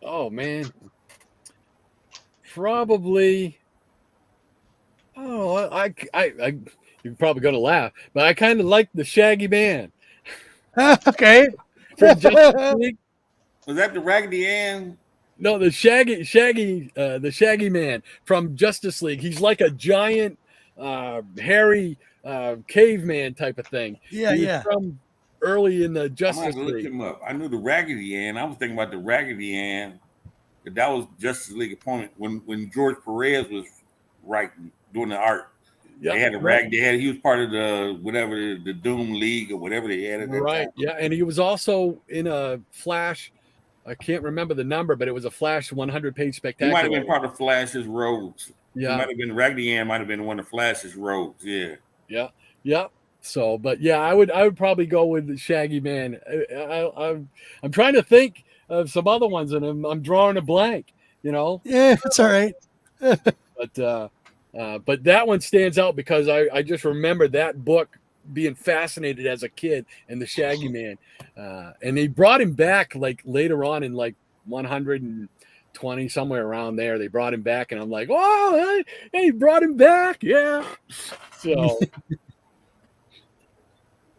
Oh man, probably. Oh, you're probably gonna laugh, but I kind of like the Shaggy Man Okay. from Justice League. Was that the Raggedy Ann? No, the Shaggy Man from Justice League. He's like a giant, hairy caveman type of thing. Yeah, He was yeah. from early in the I'm gonna Justice have to look League. him up. I knew the Raggedy Ann. I was thinking about the Raggedy Ann. That was Justice League opponent when George Perez was writing, doing the art. Yeah, They had a he was part of the Doom League or whatever they had at that right. time. Yeah, and he was also in a Flash. I can't remember the number, but it was a Flash 100-page He spectacular. might have been part of Flash's rogues. Yeah. He might have been Raggedy Ann, might have been one of Flash's rogues. Yeah. Yeah. So, but yeah, I would probably go with the Shaggy Man. I'm trying to think of some other ones, and I'm drawing a blank. Yeah, it's all right. But that one stands out because I just remember that book being fascinated as a kid and the Shaggy Man. And they brought him back like later on in like 120, somewhere around there. They brought him back, and I'm like, oh, hey, brought him back. Yeah. So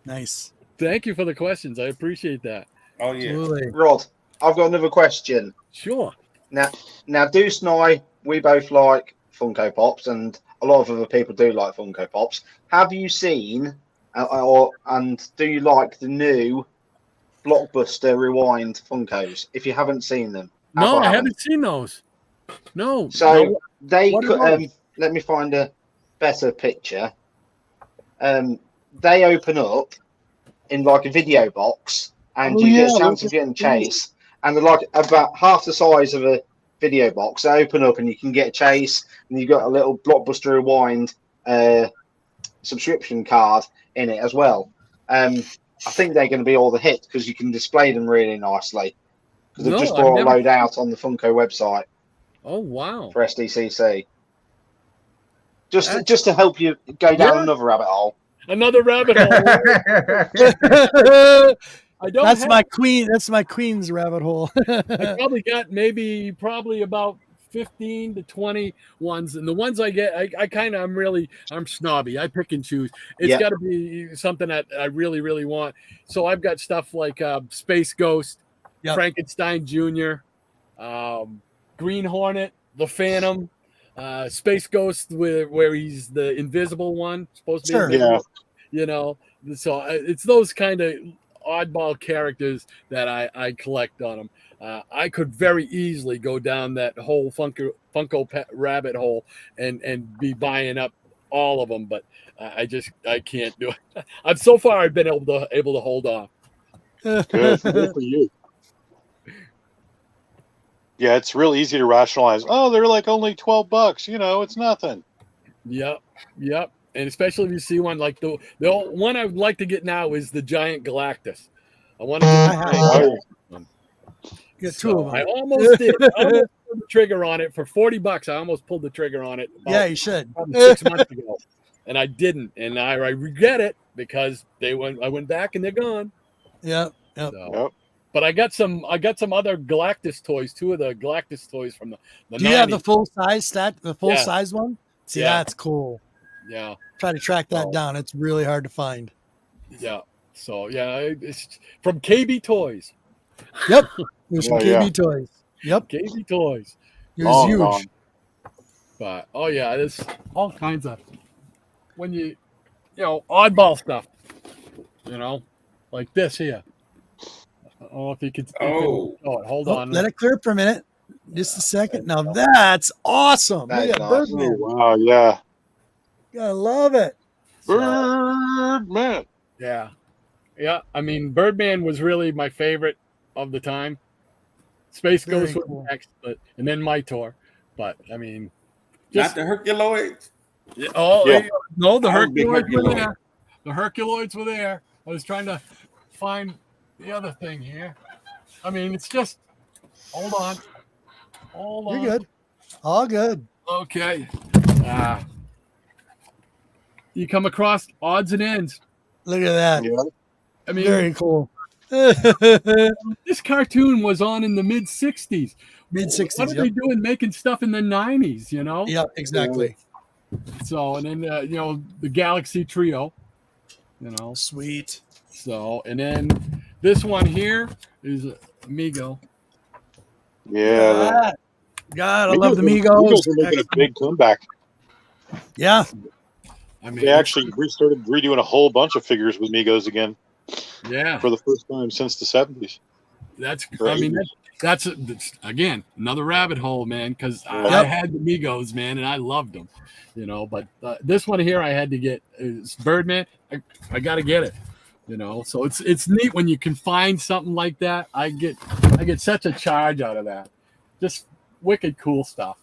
Nice. thank you for the questions. I appreciate that. Oh yeah. Absolutely. Rod, I've got another question. Sure. Now, Deuce and I, we both like Funko Pops, and a lot of other people do like Funko Pops. Have you seen, and do you like the new Blockbuster Rewind Funkos? If you haven't seen them, No, I haven't seen those. No. So No. they What could. are those? Let me find a better picture. They open up in like a video box, and you get a chance of getting Chase, and they're like about half the size of a video box. They open up, and you can get Chase, and you've got a little Blockbuster Rewind subscription card in it as well. I think they're going to be all the hits because you can display them really nicely. Because they've just brought a load out on the Funko website. Oh wow! For SDCC. Just to help you go down another rabbit hole. Another rabbit hole. I don't. That's my queen. That's my queen's rabbit hole. I probably got probably about 15 to 20 ones, and the ones I get, I'm snobby. I pick and choose. It's got to be something that I really, really want. So I've got stuff like Space Ghost, Frankenstein Jr., Green Hornet, the Phantom, Space Ghost where he's the invisible one, supposed to be invisible, you know. So it's those kind of oddball characters that I collect on them. I could very easily go down that whole Funko rabbit hole and be buying up all of them, but I can't do it. I've been able to hold off. Good for you. Yeah, it's real easy to rationalize. Oh, they're like only $12. You know, it's nothing. Yep. And especially if you see one like the one I would like to get now is the giant Galactus. I want to get Get two of them. I almost did. I almost pulled the trigger on it for $40. I almost pulled the trigger on it. Yeah, you should. 6 months ago, and I didn't, and I regret it because I went back and they're gone. Yep. So, but I got some other Galactus toys. 2 of the Galactus toys from the Do you have the full size size one? See, Yeah. that's cool. Yeah. Try to track that down. It's really hard to find. Yeah. So it's from KB Toys. Yep. There's some KB toys. Yep. KB Toys. It was huge. Gone. But there's all kinds of when you know, oddball stuff, you know, like this here. Oh, if you could, Oh. hold Oh, on. let it clear for a minute. Just a second. Now that's awesome. That Look is at nice. Birdman. Oh, wow, yeah. I love it. Birdman. Yeah. Yeah. I mean, Birdman was really my favorite of the time. Space Very Ghost was cool. next, and then my tour. But I mean, Not the Herculoids. yeah. No, the I was a big Herculoids were Herculoid. there. The Herculoids were there. I was trying to find the other thing here. I mean, it's just hold on. You're good. All good. Okay. You come across odds and ends. Look at that. Yeah. I mean, Very cool. this cartoon was on in the mid 60s. Mid What 60s. are they doing making stuff in the 90s, you know? Yep, exactly. So, and then, you know, the Galaxy Trio, you know. Sweet. So, and then this one here is Amigo. Yeah. God, I love the Migos. Migos are making a big comeback. Yeah. I mean, They actually restarted redoing a whole bunch of figures with Migos again yeah, for the first time since the 70s. that's, Or I mean, 80s. that's again, another rabbit hole, man, because I Yep. had the Migos, man, and I loved them, you know, but this one here I had to get is Birdman. I got to get it, you know, so it's neat when you can find something like that. I get such a charge out of that. Just wicked cool stuff,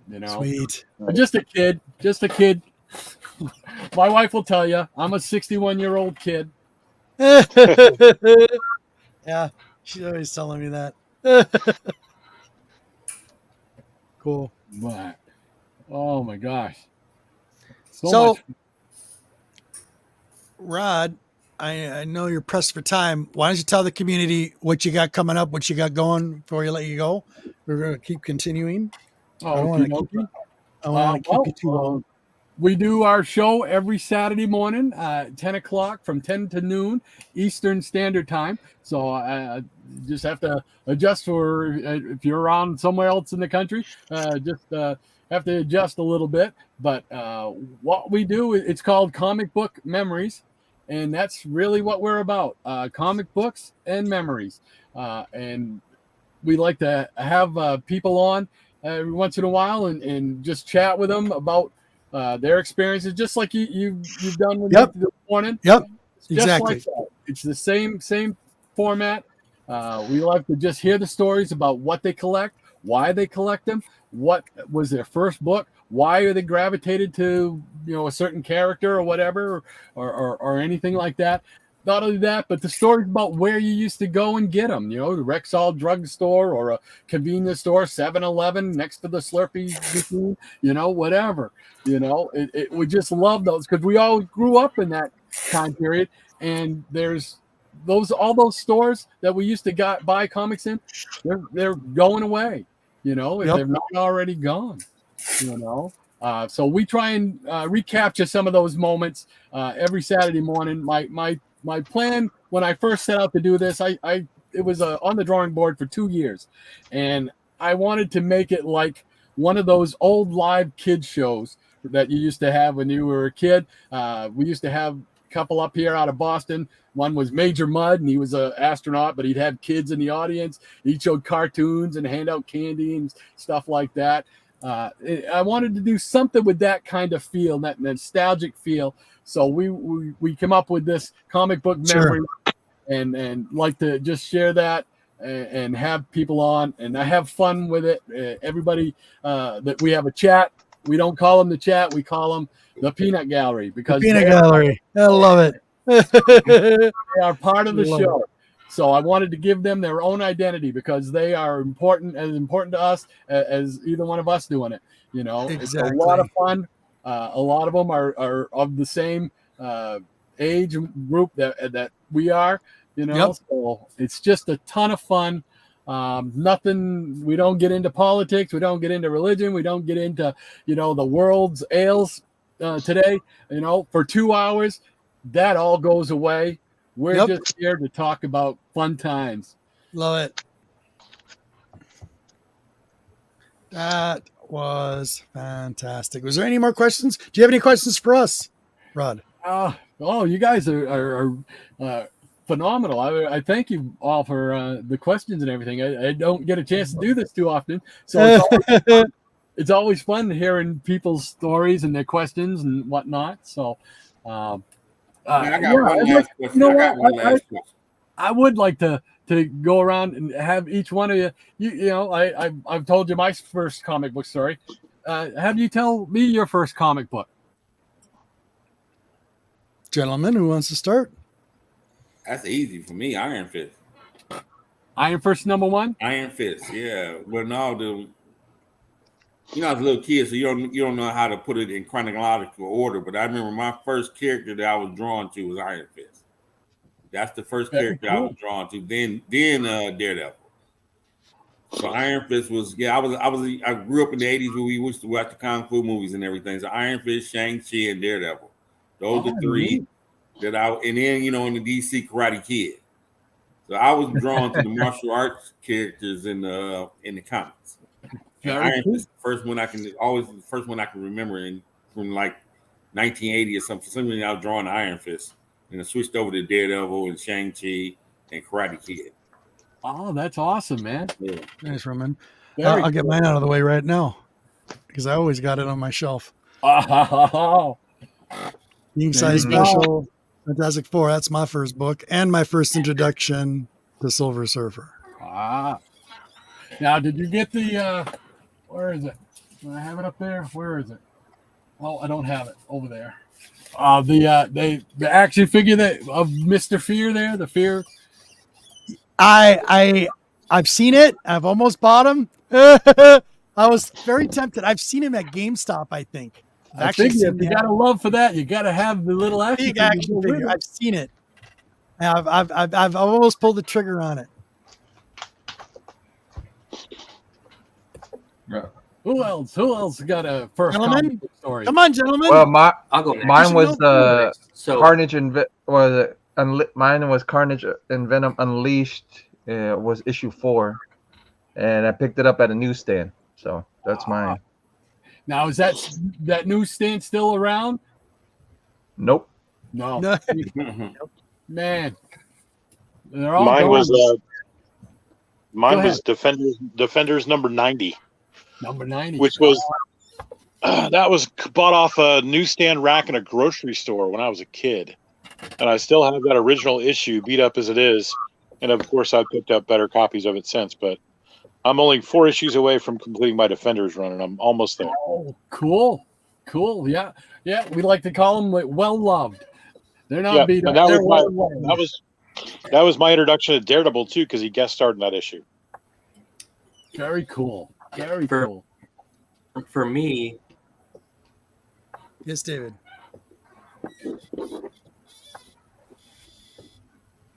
you know. Sweet. I'm just a kid. My wife will tell you I'm a 61-year-old kid. Yeah, she's always telling me that. Cool. But oh my gosh, So much. Rod, I know you're pressed for time. Why don't you tell the community what you got coming up, what you got going before you let you go? We're going to keep continuing. I don't want to keep you too long. We do our show every Saturday morning, 10 o'clock from 10 to noon Eastern Standard Time. So just have to adjust for if you're around somewhere else in the country, just have to adjust a little bit. But what we do, it's called Comic Book Memories. And that's really what we're about, comic books and memories. And we like to have people on every once in a while and just chat with them about their experiences, just like you've done with Yep. me this morning. Yep, Just exactly. like that. It's the same format. We like to just hear the stories about what they collect, why they collect them, what was their first book, why are they gravitated to a certain character or whatever, or anything like that. Not only that, but the stories about where you used to go and get them, the Rexall drugstore or a convenience store, 7-Eleven next to the Slurpee machine, whatever. We just love those because we all grew up in that time period. And there's all those stores that we used to buy comics in, they're going away, if they're not already gone, So we try and recapture some of those moments every Saturday morning. My plan when I first set out to do this, it was on the drawing board for 2 years, and I wanted to make it like one of those old live kids shows that you used to have when you were a kid. We used to have a couple up here out of Boston. One was Major Mudd, and he was an astronaut, but he'd have kids in the audience. He showed cartoons and hand out candy and stuff like that. I wanted to do something with that kind of feel, that nostalgic feel. So we came up with this comic book memory, and like to just share that and have people on, and I have fun with it. Everybody that we have a chat. We don't call them the chat. We call them the Peanut Gallery because Gallery. I love it. they are part of the Love show. So I wanted to give them their own identity because they are as important to us as either one of us doing it. It's a lot of fun. A lot of them are of the same age group that we are. So it's just a ton of fun. Nothing. We don't get into politics. We don't get into religion. We don't get into the world's ails today. For 2 hours, that all goes away. We're just here to talk about fun times. Love it. was fantastic. Was there any more questions? Do you have any questions for us, Rod? Oh, you guys are phenomenal. I thank you all for the questions and everything. I don't get a chance to do this too often, so it's always fun hearing people's stories and their questions and whatnot. So, I got one last question. You know I got one last question. I would like to go around and have each one of you. You know, I've told you my first comic book story. Have you tell me your first comic book? Gentlemen, who wants to start? That's easy for me. Iron Fist. Iron Fist #1. Iron Fist. Yeah. Well, no, you know, as a little kid, so you don't know how to put it in chronological order. But I remember my first character that I was drawn to was Iron Fist. That's the first character I was drawn to. Then Daredevil. So Iron Fist was I grew up in the 80s where we used to watch the Kung Fu movies and everything. So Iron Fist, Shang-Chi, and Daredevil. Those are three that and then, you know, in the DC Karate Kid. So I was drawn to the martial arts characters in the comics. Iron Fist, the first one I can remember from like 1980 or something. For some reason I was drawing Iron Fist. And I switched over to Daredevil and Shang-Chi and Karate Kid. Oh, that's awesome, man. Yeah. Nice, Roman. I'll get mine out of the way right now because I always got it on my shelf. Oh. King Size Special, Fantastic Four. That's my first book and my first introduction to Silver Surfer. Now, did you get the? Where is it? Do I have it up there? Where is it? Oh, I don't have it over there. The action figure of Mr. Fear there, the Fear. I've seen it. I've almost bought him. I was very tempted. I've seen him at GameStop, I think. I think if you got a love for that, you got to have the little action figure. I've seen it. I've almost pulled the trigger on it. Yeah. Who else got a first comic book story? Come on, gentlemen. Well, I'll go next. mine was Carnage and mine was Carnage and Venom Unleashed. Was issue 4, and I picked it up at a newsstand. So that's mine. Now, is that newsstand still around? Nope. No. Man. They're all Mine gone. was Defenders number 90. Number 90. Which was that was bought off a newsstand rack in a grocery store when I was a kid. And I still have that original issue, beat up as it is. And of course I've picked up better copies of it since, but I'm only 4 issues away from completing my Defenders run, and I'm almost there. Oh, cool. Yeah. We like to call them well loved. They're not beat up. That was my introduction to Daredevil too, because he guest starred in that issue. Very cool. Very cool. For me, Yes, David. I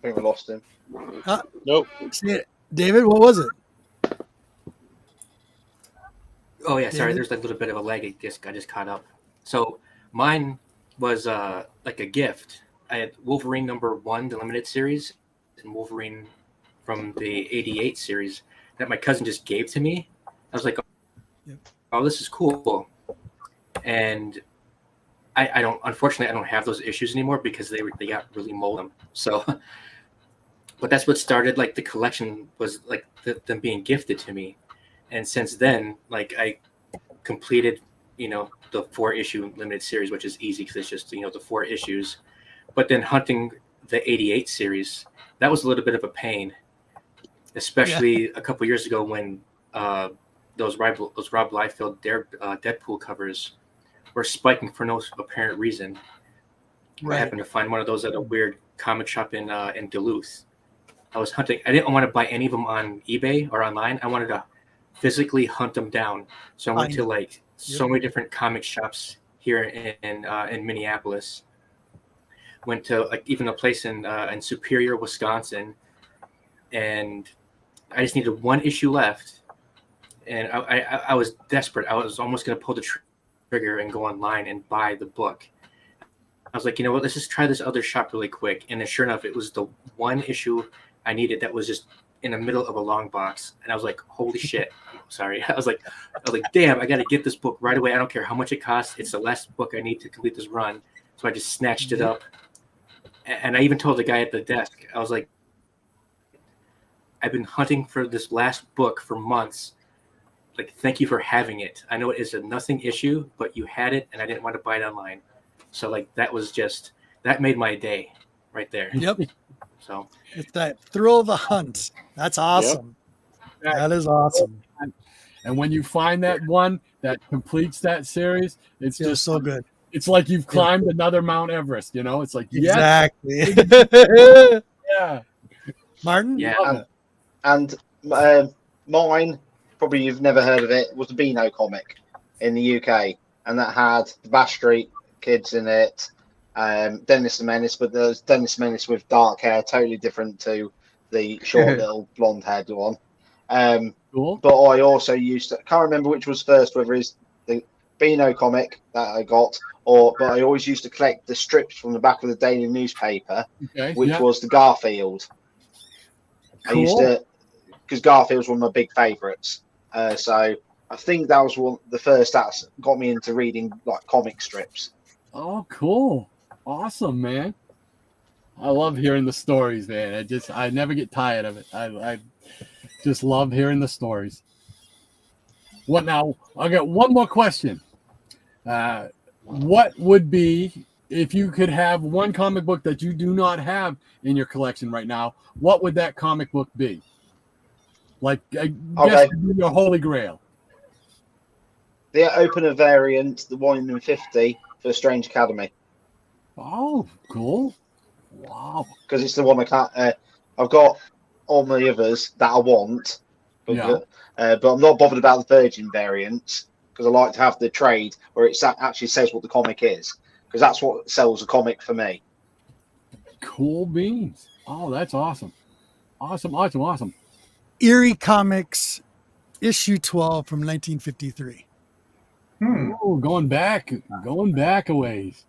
think we lost him. Nope. David, what was it? oh yeah, sorry, there's a little bit of a lag. I just caught up. So mine was like a gift. I had Wolverine #1, the limited series, and Wolverine from the '88 series that my cousin just gave to me. I was like, oh, this is cool. And unfortunately, I don't have those issues anymore because they got really molded. So, but that's what started like the collection, was like them being gifted to me. And since then, like I completed, the 4-issue limited series, which is easy because it's just, the 4 issues. But then hunting the '88 series, that was a little bit of a pain, especially a couple years ago when those Rob Liefeld Deadpool covers were spiking for no apparent reason. Right. I happened to find one of those at a weird comic shop in Duluth. I was hunting. I didn't want to buy any of them on eBay or online. I wanted to physically hunt them down. So I went to so many different comic shops here in Minneapolis. Went to even a place in Superior, Wisconsin, and I just needed 1 issue left. And I was desperate. I was almost going to pull the trigger and go online and buy the book. I was like, you know what? Let's just try this other shop really quick. And then sure enough, it was the 1 issue I needed that was just in the middle of a long box, and I was like, "Holy shit!" Sorry, I was like, "Damn, I got to get this book right away. I don't care how much it costs. It's the last book I need to complete this run." So I just snatched it up, and I even told the guy at the desk, I was like, "I've been hunting for this last book for months. Like, thank you for having it. I know it is a nothing issue, but you had it, and I didn't want to buy it online." So like that made my day right there. Yep. So It's that thrill of the hunt. That's awesome. Yep. That is awesome. And when you find that one that completes that series, it's Feels just so good. It's like you've climbed another Mount Everest. You know, it's like Exactly. yeah. Martin? Yeah. And mine, probably you've never heard of it, was the Beano comic in the UK. And that had the Bash Street kids in it, Dennis the Menace, but there's Dennis Menace with dark hair, totally different to the short little blonde haired one. Cool. But I also used to, I can't remember which was first, whether it's the Beano comic that I got, but I always used to collect the strips from the back of the daily newspaper, which was the Garfield. Cool. I used to, because Garfield's one of my big favourites. So I think that was the first that got me into reading like comic strips. Oh, cool. Awesome, man. I love hearing the stories, man. I never get tired of it. I just love hearing the stories. What now? I got one more question. What would be, if you could have one comic book that you do not have in your collection right now, what would that comic book be? Like, I guess your holy grail. The opener variant, the 1 in 50 for Strange Academy. Oh, cool. Wow. Because it's the one I can't. I've got all my others that I want, but I'm not bothered about the Virgin variants because I like to have the trade where it actually says what the comic is, because that's what sells a comic for me. Cool beans. Oh, that's awesome. Awesome. Eerie Comics, issue 12 from 1953. Oh, going back a ways.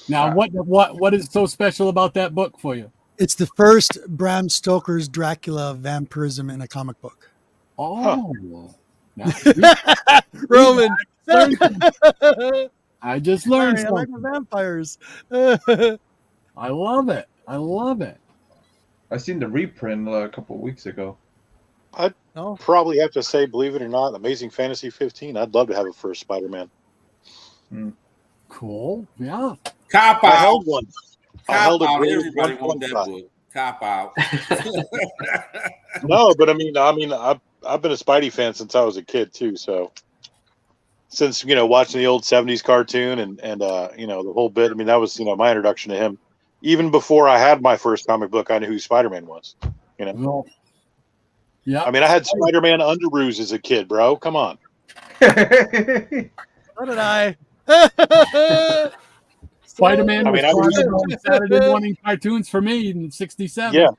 Now, what is so special about that book for you? It's the first Bram Stoker's Dracula vampirism in a comic book. Oh, Roman. I just learned I like the vampires. I love it. I seen the reprint a couple of weeks ago. I'd probably have to say, believe it or not, Amazing Fantasy 15. I'd love to have a first Spider-Man. Cool. Yeah. Cop I out. held one. I held a grade Everybody wants that 125. book. Cop out. No, but I mean, I've been a Spidey fan since I was a kid too. So since watching the old '70s cartoon and the whole bit. I mean, that was my introduction to him. Even before I had my first comic book, I knew who Spider-Man was. Well, yeah. I mean, I had Spider-Man underoos as a kid, bro. Come on. So did I. Spider-Man was I part of the Saturday morning cartoons for me in '67. Yeah.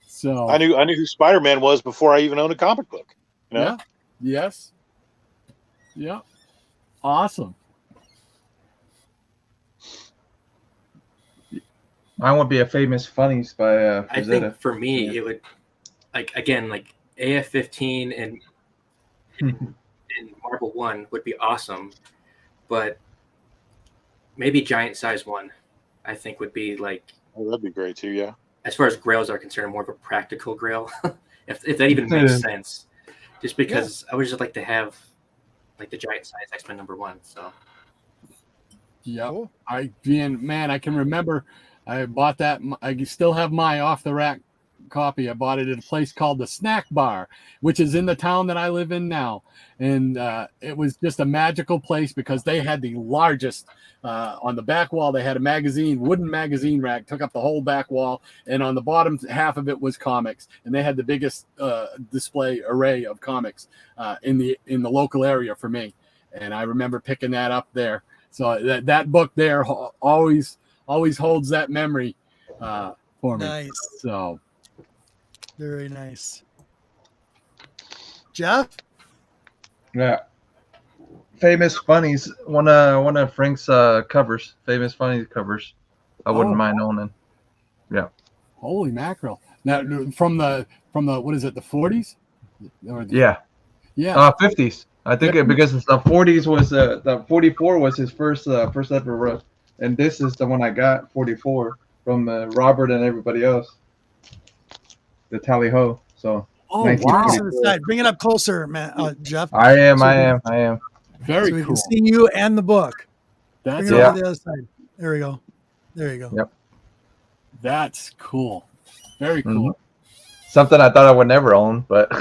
So I knew who Spider-Man was before I even owned a comic book. Yeah. Yes. Yeah. Awesome. Mine would be a Famous Funnies by I think for me it would like AF-15 and Marvel 1 would be awesome, but maybe Giant Size 1 I think would be like, oh, that'd be great too. Yeah. As far as grails are concerned, more of a practical grail, if that even makes sense. Just because I would just like to have like the Giant Size X-Men #1. So yeah, cool. I can remember I bought that. I still have my off the rack copy. I bought it at a place called the Snack Bar, which is in the town that I live in now. And it was just a magical place because they had the largest, on the back wall, they had a wooden magazine rack, took up the whole back wall. And on the bottom half of it was comics. And they had the biggest display array of comics in the local area for me. And I remember picking that up there. So that book there always holds that memory for me. Nice. So very nice. Jeff? Yeah. Famous Funnies, one of Frank's covers. Famous Funnies covers. I wouldn't mind owning. Yeah. Holy mackerel! Now from the what is it? The 40s? Yeah. Yeah. 50s. I think because the 40s was the 44 was his first ever run, and this is the one I got 44 from Robert and everybody else. The tally ho. So. Oh, Bring wow. us to the side. Bring it up closer, man, Jeff. I am. Very so we cool. can see you and the book. That's Bring it over to the other side. There we go. There you go. Yep. That's cool. Very cool. Mm-hmm. Something I thought I would never own, but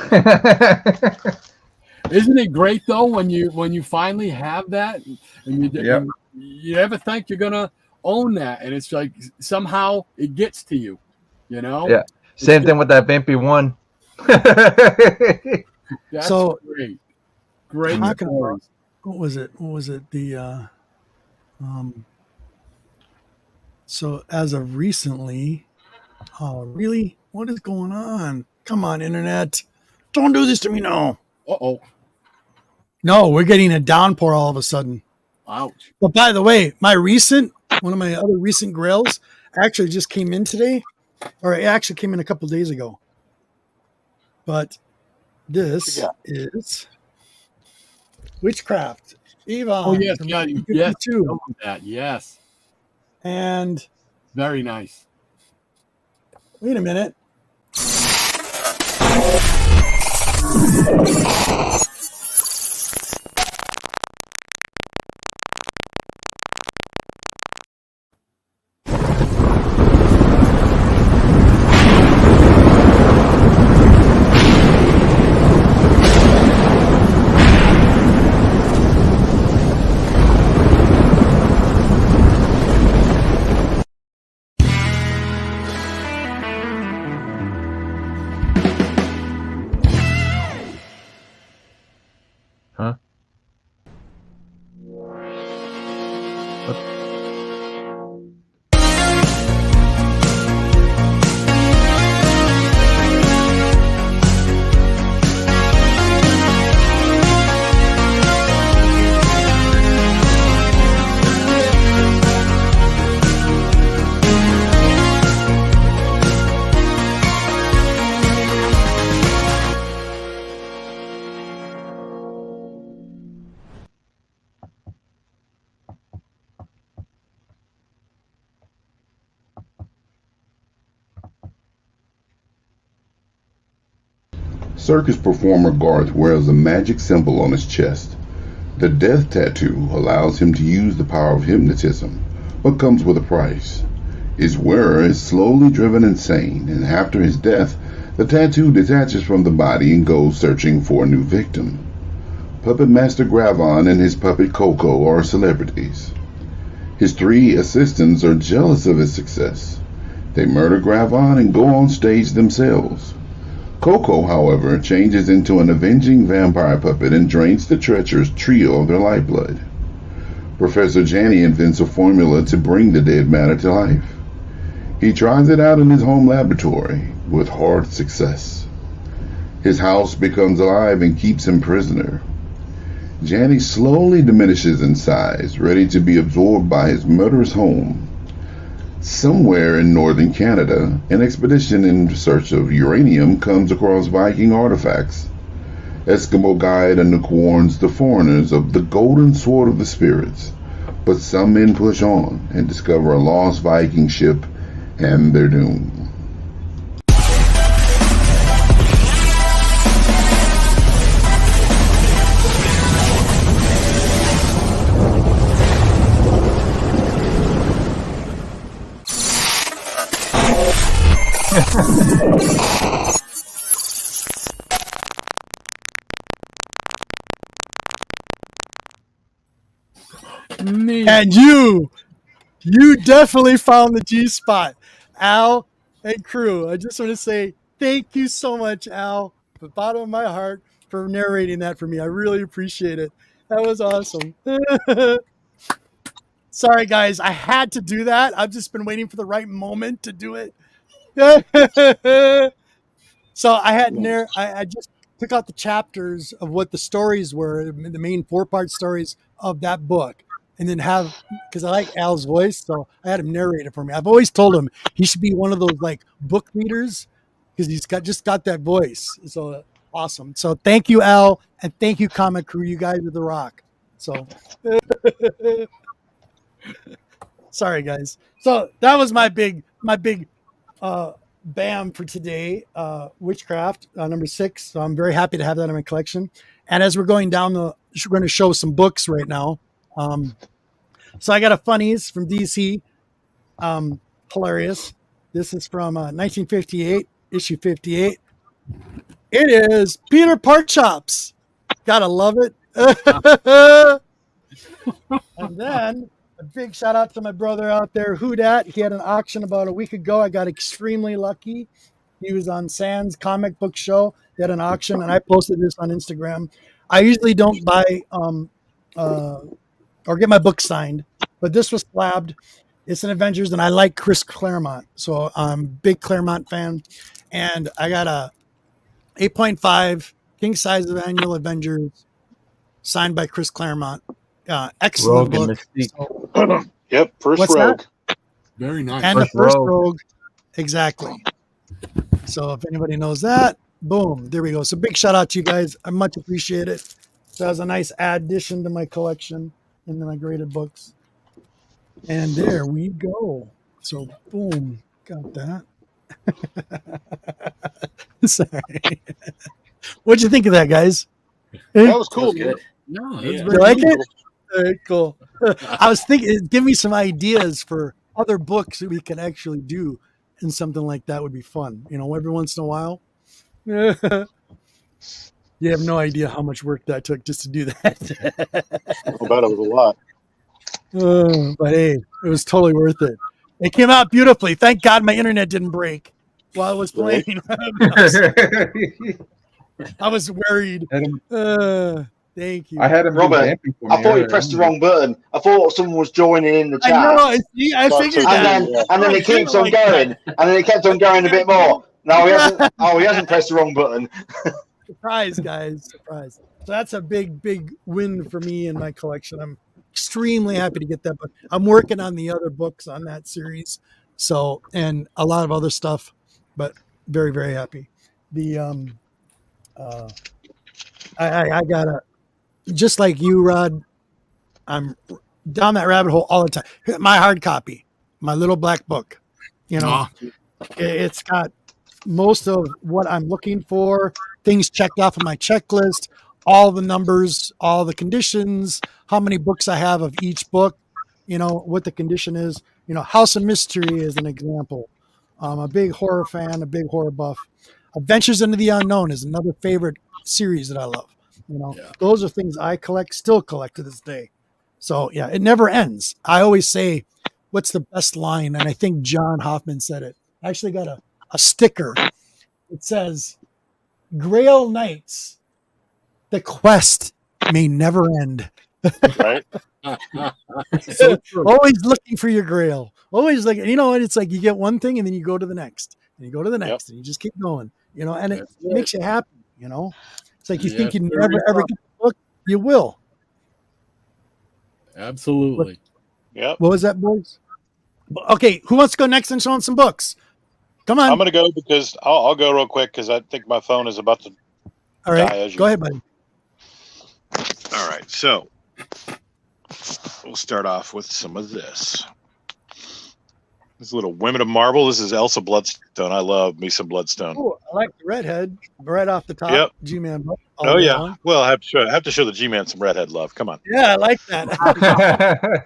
isn't it great though when you finally have that and you never think you're gonna own that, and it's like somehow it gets to you, you know? Yeah. Same thing with that Bimpy one. That's so great. Great. What was it? The so as of recently, oh really? What is going on? Come on, internet. Don't do this to me now. Uh-oh. No, we're getting a downpour all of a sudden. Ouch. But by the way, one of my other recent grails actually just came in today, or it actually came in a couple days ago. But this is Witchcraft. Eva. Oh yes, yeah, yes, that, yes. And very nice. Wait a minute. Huh? Circus performer Garth wears a magic symbol on his chest. The death tattoo allows him to use the power of hypnotism, but comes with a price. Its wearer is slowly driven insane, and after his death, the tattoo detaches from the body and goes searching for a new victim. Puppet Master Gravon and his puppet Coco are celebrities. His 3 assistants are jealous of his success. They murder Gravon and go on stage themselves. Coco, however, changes into an avenging vampire puppet and drains the treacherous trio of their lifeblood. Professor Janny invents a formula to bring the dead matter to life. He tries it out in his home laboratory with hard success. His house becomes alive and keeps him prisoner. Janny slowly diminishes in size, ready to be absorbed by his murderous home. Somewhere in northern Canada, an expedition in search of uranium comes across Viking artifacts. Eskimo guide Anouk warns the foreigners of the golden sword of the spirits, but some men push on and discover a lost Viking ship and their doom. And you definitely found the G spot, Al and crew. I just want to say thank you so much, Al, from the bottom of my heart, for narrating that for me. I really appreciate it. That was awesome. Sorry, guys. I had to do that. I've just been waiting for the right moment to do it. So I had I just took out the chapters of what the stories were, the main 4-part stories of that book, and then have, because I like Al's voice, so I had him narrate it for me. I've always told him he should be one of those like book readers because he's just got that voice. So awesome. So thank you, Al, and thank you, Comic Crew. You guys are the rock. So sorry, guys. So that was my big bam for today. Witchcraft number 6. So I'm very happy to have that in my collection. And as we're going down we're going to show some books right now. So I got a funnies from DC. Hilarious. This is from 1958, issue 58. It is Peter Partchops. Gotta love it. And then a big shout out to my brother out there, Who Dat. He had an auction about a week ago. I got extremely lucky. He was on Sands Comic Book Show. They had an auction, and I posted this on Instagram. I usually don't buy or get my book signed, but this was slabbed. It's an Avengers, and I like Chris Claremont, so I'm a big Claremont fan. And I got a 8.5 king size of Annual Avengers signed by Chris Claremont. Excellent Rogue book. and So, Yep, first What's Rogue. that? Very nice. and the First first Rogue. Rogue. Exactly. So if anybody knows that, boom, there we go. So big shout out to you guys. I much appreciate it. So that was a nice addition to my collection and then my graded books. And there we go. So boom, got that. Sorry. What'd you think of that, guys? That was That cool. was good. No, that's Yeah. You very like cool. it? Very cool. I was thinking, give me some ideas for other books that we can actually do, and something like that would be fun. Every once in a while. You have no idea how much work that took just to do that. I bet it was a lot. But hey, it was totally worth it. It came out beautifully. Thank God my internet didn't break while I was playing. I was worried. Thank you. I had him do Robert, vamping for me I thought you earlier. pressed the wrong button. I thought someone was joining in the I chat. know. See, I figured And that. then, and then I it keeps feel on like going, that. and then it kept on going a bit more. No, he hasn't. Oh, he hasn't pressed the wrong button. Surprise, guys. Surprise. So that's a big win for me in my collection. I'm extremely happy to get that book. I'm working on the other books on that series. So, and a lot of other stuff, but very, very happy. The, I gotta, just like you, Rod, I'm down that rabbit hole all the time. My hard copy, my little black book, it's got most of what I'm looking for, things checked off of my checklist, all the numbers, all the conditions, how many books I have of each book, what the condition is. House of Mystery is an example. I'm a big horror fan, a big horror buff. Adventures into the Unknown is another favorite series that I love. Those are things I still collect to this day. So yeah, it never ends. I always say, what's the best line? And I think John Hoffman said it. I actually got a sticker. It says, Grail Knights, the quest may never end. Right? So true. Always looking for your grail. Always like, and it's like you get one thing and then you go to the next and you go to the next and you just keep going, and it That's it. makes you happy, It's like you Yes, think you sir. never ever get the book, you will. Absolutely. Yep. What was that, boys? Okay, who wants to go next and show them some books? Come on. I'm going to go because I'll go real quick because I think my phone is about to All die. right, As you go ahead, buddy. All right, so we'll start off with some of this. This little Women of Marble. This is Elsa Bloodstone. I love me some Bloodstone. Oh, I like the redhead right off the top. Yep. G-Man book. Oh yeah. Well, I have to show the G-Man some redhead love. Come on. Yeah, I like that.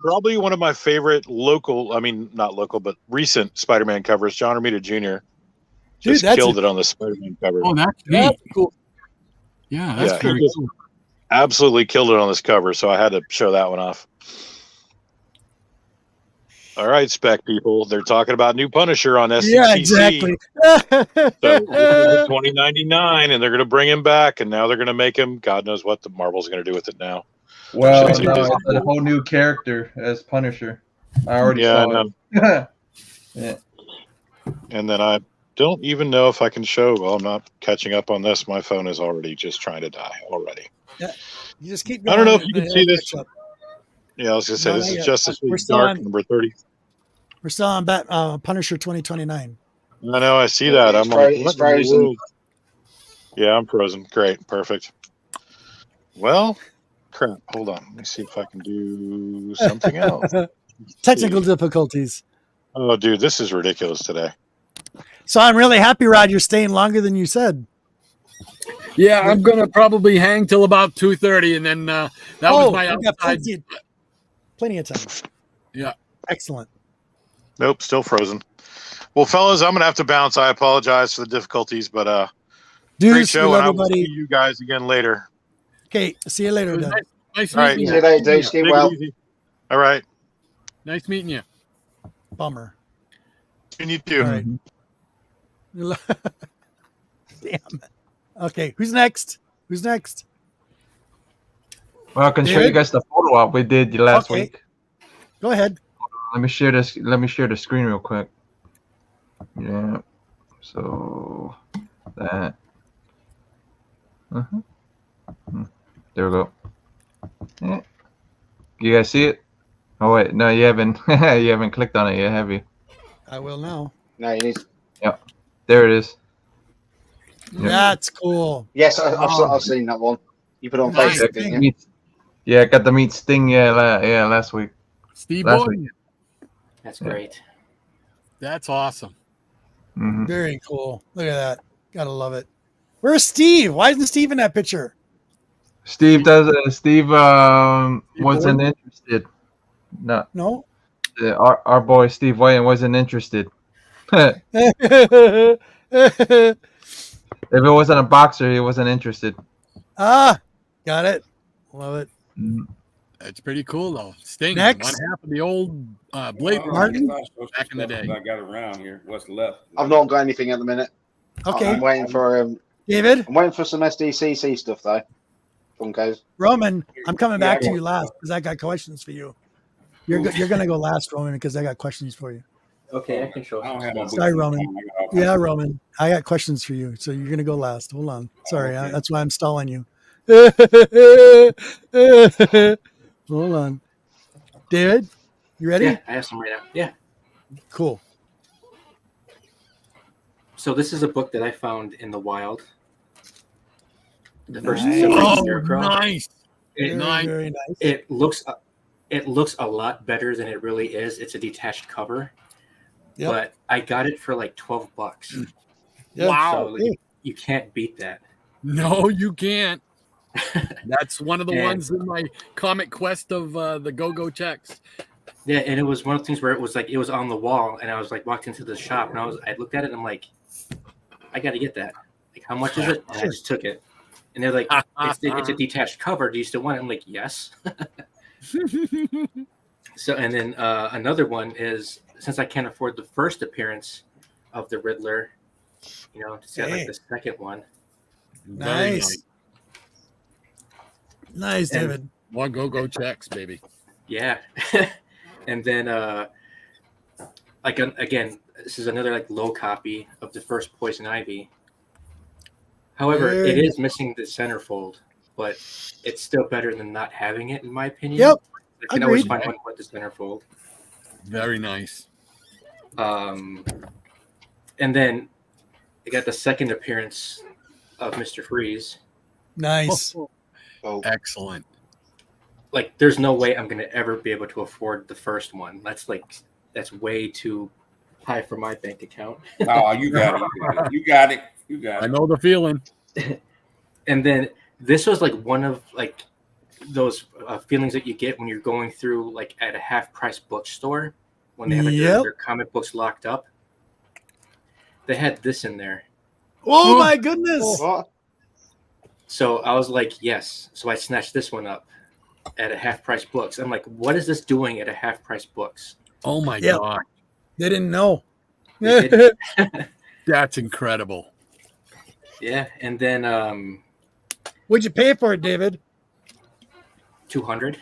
Probably one of my favorite local. I mean, not local, but recent Spider-Man covers. John Romita Jr. just that's killed it on the Spider-Man cover. Oh, that's Yeah, neat. cool. Yeah, that's Yeah, he very just cool. absolutely killed it on this cover, so I had to show that one off. All right, spec people, they're talking about new Punisher on SCCC. Yeah, exactly. So $20.99, and they're going to bring him back, and now they're going to make him. God knows what the Marvel's going to do with it now. Well, Shouldn't no, say it's Disney. a whole new character as Punisher. I already Yeah, I saw know. it. Yeah. And then I don't even know if I can show. Well, I'm not catching up on this. My phone is already just trying to die already. You just keep I don't going know if you and can see it'll this. catch up. Yeah, I was gonna say No, this not is yet. Justice We're League still Dark on. number 30. We're still on Punisher 2029. I know, I see that. It's I'm like, it's what in the frozen. world? Yeah, I'm frozen. Great, perfect. Well, crap. Hold on. Let me see if I can do something else. Let's Technical see. difficulties. Oh, dude, this is ridiculous today. So I'm really happy, Rod. You're staying longer than you said. Yeah, I'm gonna probably hang till about 2:30, and then that was my I've got outside. plenty of time. Yeah. Excellent. Nope, still frozen. Well, fellas, I'm gonna have to bounce. I apologize for the difficulties, but great Deuce, we show, and love I you, will see buddy. you guys again later. Okay, see you later, It was Doug. nice All right. meeting See you. you later, Dave. Get Take well. it easy. All right. Nice meeting you. Bummer. And you too. All right. Damn. Okay, who's next? Who's next? Well, I can show you David? guys the photo op we did last Okay. week. Go ahead. Let me share this. Let me share the screen real quick. Yeah. So that. There we go. Yeah. You guys see it? Oh wait, no, you haven't. You haven't clicked on it yet, have you? I will now. No, you need. There it is. Yep. That's cool. Yes, I've seen that one. You put it on Nice. Facebook, didn't you? Yeah, I got to meet Sting. Yeah, last week. Steve Last Boyd. That's Yeah. great. That's awesome. Mhm. Very cool. Look at that. Gotta love it. Where's Steve? Why isn't Steve in that picture? Steve wasn't Boyd? interested. No, No. our boy Steve Wayne wasn't interested. If it wasn't a boxer, he wasn't interested. Got it. Love it. Mhm. That's pretty cool, though. Sting, Next. one half of the old Blade Well, Martin? I got some back in the stuff day. I got around here. What's left? I've not got anything at the minute. Okay, I'm waiting for David, I'm waiting for some SDCC stuff though. Funkos. Roman, I'm coming back Yeah, to you last because I got questions for you. You're gonna go last, Roman, because I got questions for you. Okay, I can show I don't have some no stuff. Sorry, books. Roman. I got all kinds Yeah, of- Roman, I got questions for you, so you're gonna go last. Hold on. Sorry, Okay. that's why I'm stalling you. Hold on, David. You ready? Yeah, I have some right now. Yeah. Cool. So this is a book that I found in the wild. The first Nice. Silver Oh, Scarecrow. nice. Very, Nice. very nice. It looks a lot better than it really is. It's a detached cover, Yep. but I got it for like $12. Yeah. Wow. So like, you can't beat that. No, you can't. That's one of the And- ones in my comic quest of the go-go checks. Yeah, and it was one of the things where it was on the wall, and I was like walked into the shop, and I looked at it, and I'm like, I got to get that. Like, how much is it? And I just took it, and they're like, it's a detached cover. Do you still want it? I'm like, yes. So, and then another one is, since I can't afford the first appearance of the Riddler, just got like the second one. Very Nice. Nice, And- David. More go-go checks, baby. Yeah. And then again, this is another like low copy of the first Poison Ivy. However, it Very is missing the centerfold, but it's still better than not having it, in my opinion. Yep. I can always Agreed. find one with the centerfold. Very nice. And then I got the second appearance of Mr. Freeze. Nice. Oh, Excellent. Like, there's no way I'm gonna ever be able to afford the first one. That's way too high for my bank account. Oh, you got it. You got it. You got I it. know the feeling. And then this was like one of like those feelings that you get when you're going through like at a half-price bookstore when they have like, Yep. their comic books locked up. They had this in there, Oh my goodness. what? so I was like, yes. So I snatched this one up at a half-price books. I'm like, what is this doing at a half-price books? Oh my Yep. God. They didn't know. They did. That's incredible. Yeah, and then What'd you pay for it, David? $200.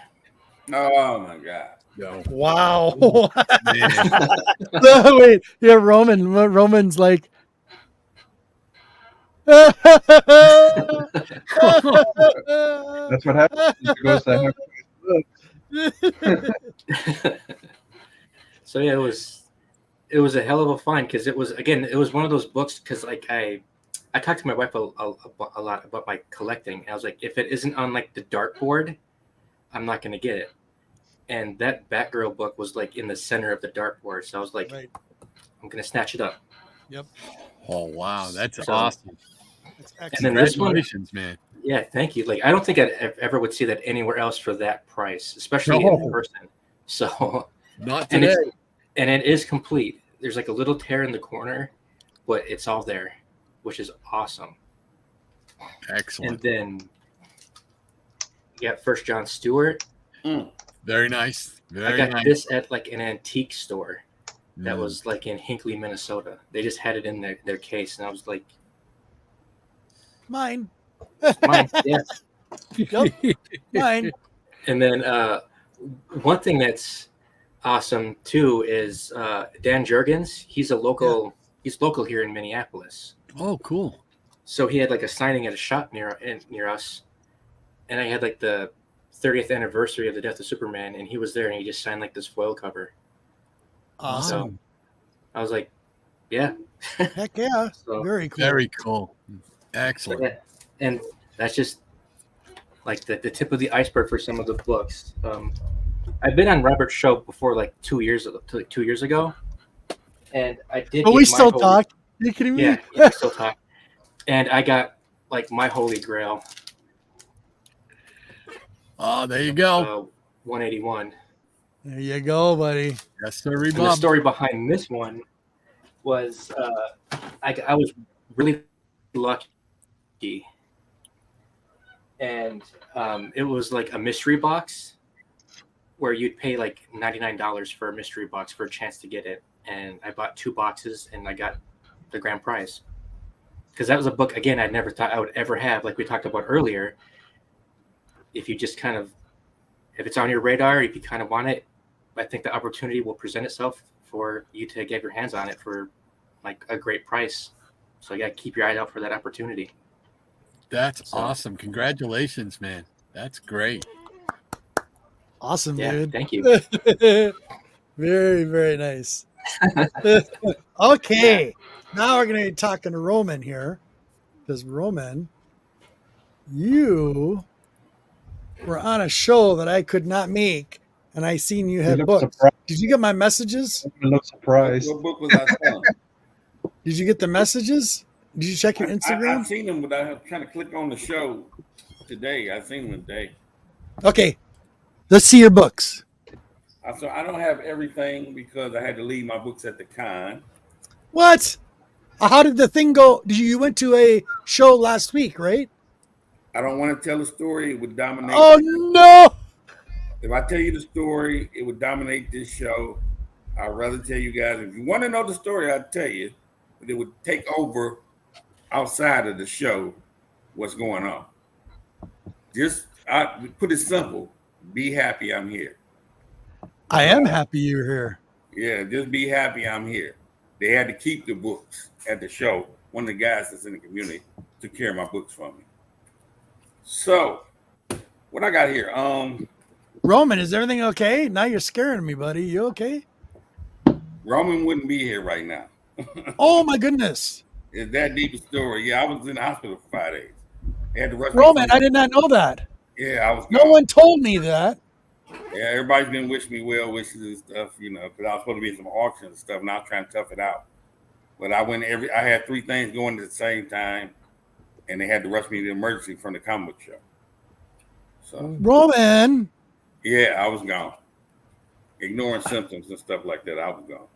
Oh my God. Yo, Wow. man. No, wait. Yeah, Roman's like. That's what happens. It goes to half- So yeah, it was a hell of a find because it was one of those books because like I talked to my wife a lot about my collecting. And I was like, if it isn't on like the dartboard, I'm not gonna get it. And that Batgirl book was like in the center of the dartboard, so I was like, Right. I'm gonna snatch it up. Yep. Oh wow, that's So- awesome! That's And excellent. then this one, Congratulations, man. yeah, thank you. Like I don't think I ever would see that anywhere else for that price, especially in No. person. So Not and today. it is complete. There's like a little tear in the corner, but it's all there, which is awesome. Excellent. And then you got First John Stewart. Very nice. I Very got nice. this at like an antique store that Mm. was like in Hinckley, Minnesota. They just had it in their case, and I was like, Mine. mine, yeah. Yep. Mine. And then one thing that's awesome too is Dan Jurgens. He's a local. He's local here in Minneapolis. Oh, cool. So he had like a signing at a shop near us, and I had like the 30th anniversary of the death of Superman, and he was there, and he just signed like this foil cover. Awesome. I was like, yeah. Heck yeah. So, Very cool. Very cool. Excellent. yeah. And that's just like the tip of the iceberg for some of the books. I've been on Robert's show before, like 2 years ago, and I did. But get we my still holy- talk. Are you kidding me? Yeah, we still talk. And I got like my holy grail, Oh, there you go. 181. There you go, buddy. Yes, sir. And the Bob. story behind this one was I was really lucky, and it was like a mystery box where you'd pay like $99 for a mystery box for a chance to get it, and I bought 2 boxes and I got the grand prize because that was a book again I never thought I would ever have. Like we talked about earlier, if you just kind of if it's on your radar, if you kind of want it, I think the opportunity will present itself for you to get your hands on it for like a great price. So you got to keep your eye out for that opportunity. That's So- awesome. Congratulations, man. That's great. Awesome, Yeah, dude. thank you. Very, very nice. Okay. Now we're going to be talking to Roman here. Because, Roman, you were on a show that I could not make, and I seen you had look books. surprised. Did you get my messages? You look surprised. What book was I selling? Did you get the messages? Did you check your I've Instagram? seen them, but I was trying to click on the show today. I seen them today. Okay. Let's see your books. So I don't have everything because I had to leave my books at the con. What? How did the thing go? You went to a show last week, right? I don't want to tell the story. It would dominate. Oh, no. If I tell you the story, it would dominate this show. I'd rather tell you guys. If you want to know the story, I'd tell you. But it would take over outside of the show what's going on. I put it simple. Be happy I'm here. I am happy you're here. Yeah, just be happy I'm here. They had to keep the books at the show. One of the guys that's in the community took care of my books for me. So, what I got here? Roman, is everything okay? Now you're scaring me, buddy. You okay? Roman wouldn't be here right now. Oh, my goodness. It's that deep a story. Yeah, I was in the hospital for 5 days. They had to rush me Roman, from- I did not know that. Yeah, I was. No gone. one told me that. Yeah, everybody's been wishing me well wishes and stuff, you know, because I was supposed to be in some auctions and stuff, and I was trying to tough it out. But I had 3 things going at the same time, and they had to rush me to the emergency from the comic book show. So Roman. yeah, I was gone. Ignoring symptoms and stuff like that, I was gone.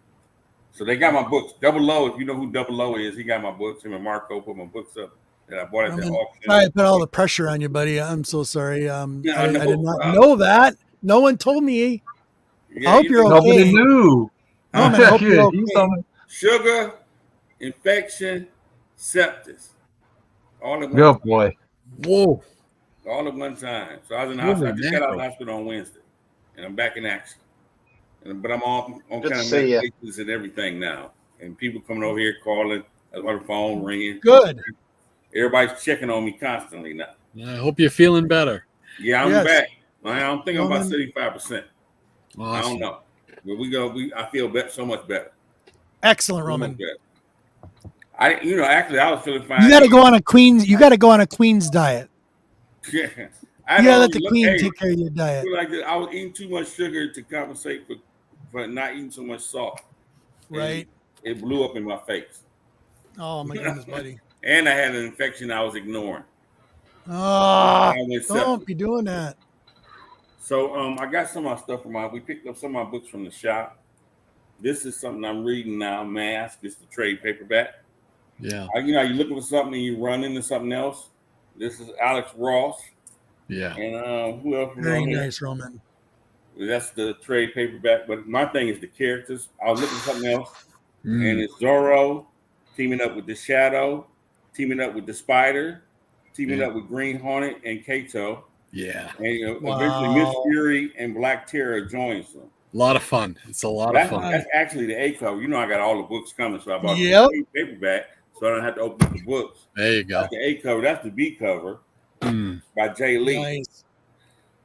So they got my books. Double O, if you know who Double O is, he got my books. Him and Marco put my books up that I bought at the Roman, auction. sorry I put all the pressure on you, buddy. I'm so sorry. I no did not problem. know that. No one told me. Yeah, I hope you're okay. Nobody knew. Roman, I hope you're Yeah, okay. he's on Sugar, infection, sepsis. All at one Good time. boy. Whoa. All at one time. So I was in the Holy hospital. I just got out of the mackerel. hospital on Wednesday, and I'm back in action. But I'm on Good kind to of see ya. medications and everything now. And people coming over here calling, my phone ringing. Good. Everybody's checking on me constantly now. I hope you're feeling better. Yeah, I'm Yes. back. I'm thinking about Roman? 75%. I don't Awesome. know. But I feel so much better. Excellent, So much Roman. better. Actually, I was feeling fine. You got to go on a queen's. You got to go on a queen's diet. Yeah. You got to let the queen take care of your I diet. feel like I was eating too much sugar to compensate for not eating so much salt. Right. And it blew up in my face. Oh my goodness, buddy. And I had an infection I was ignoring. Oh, don't be doing that. So I got some of my stuff we picked up some of my books from the shop. This is something I'm reading now, Mask. It's the trade paperback. Yeah. You're looking for something and you run into something else. This is Alex Ross. Yeah. And who else? Very nice, Roman. That's the trade paperback. But my thing is the characters. I was looking for something else. And it's Zorro teaming up with the Shadow, teaming up with the Spider, teaming up with Green Hornet and Kato. Yeah. And eventually Miss Fury and Black Terror joins them. A lot of fun. It's a lot of fun. That's actually the A cover. I got all the books coming, so I bought the paperback, so I don't have to open the books. There you go. That's the A cover. That's the B cover by Jay Lee. Nice.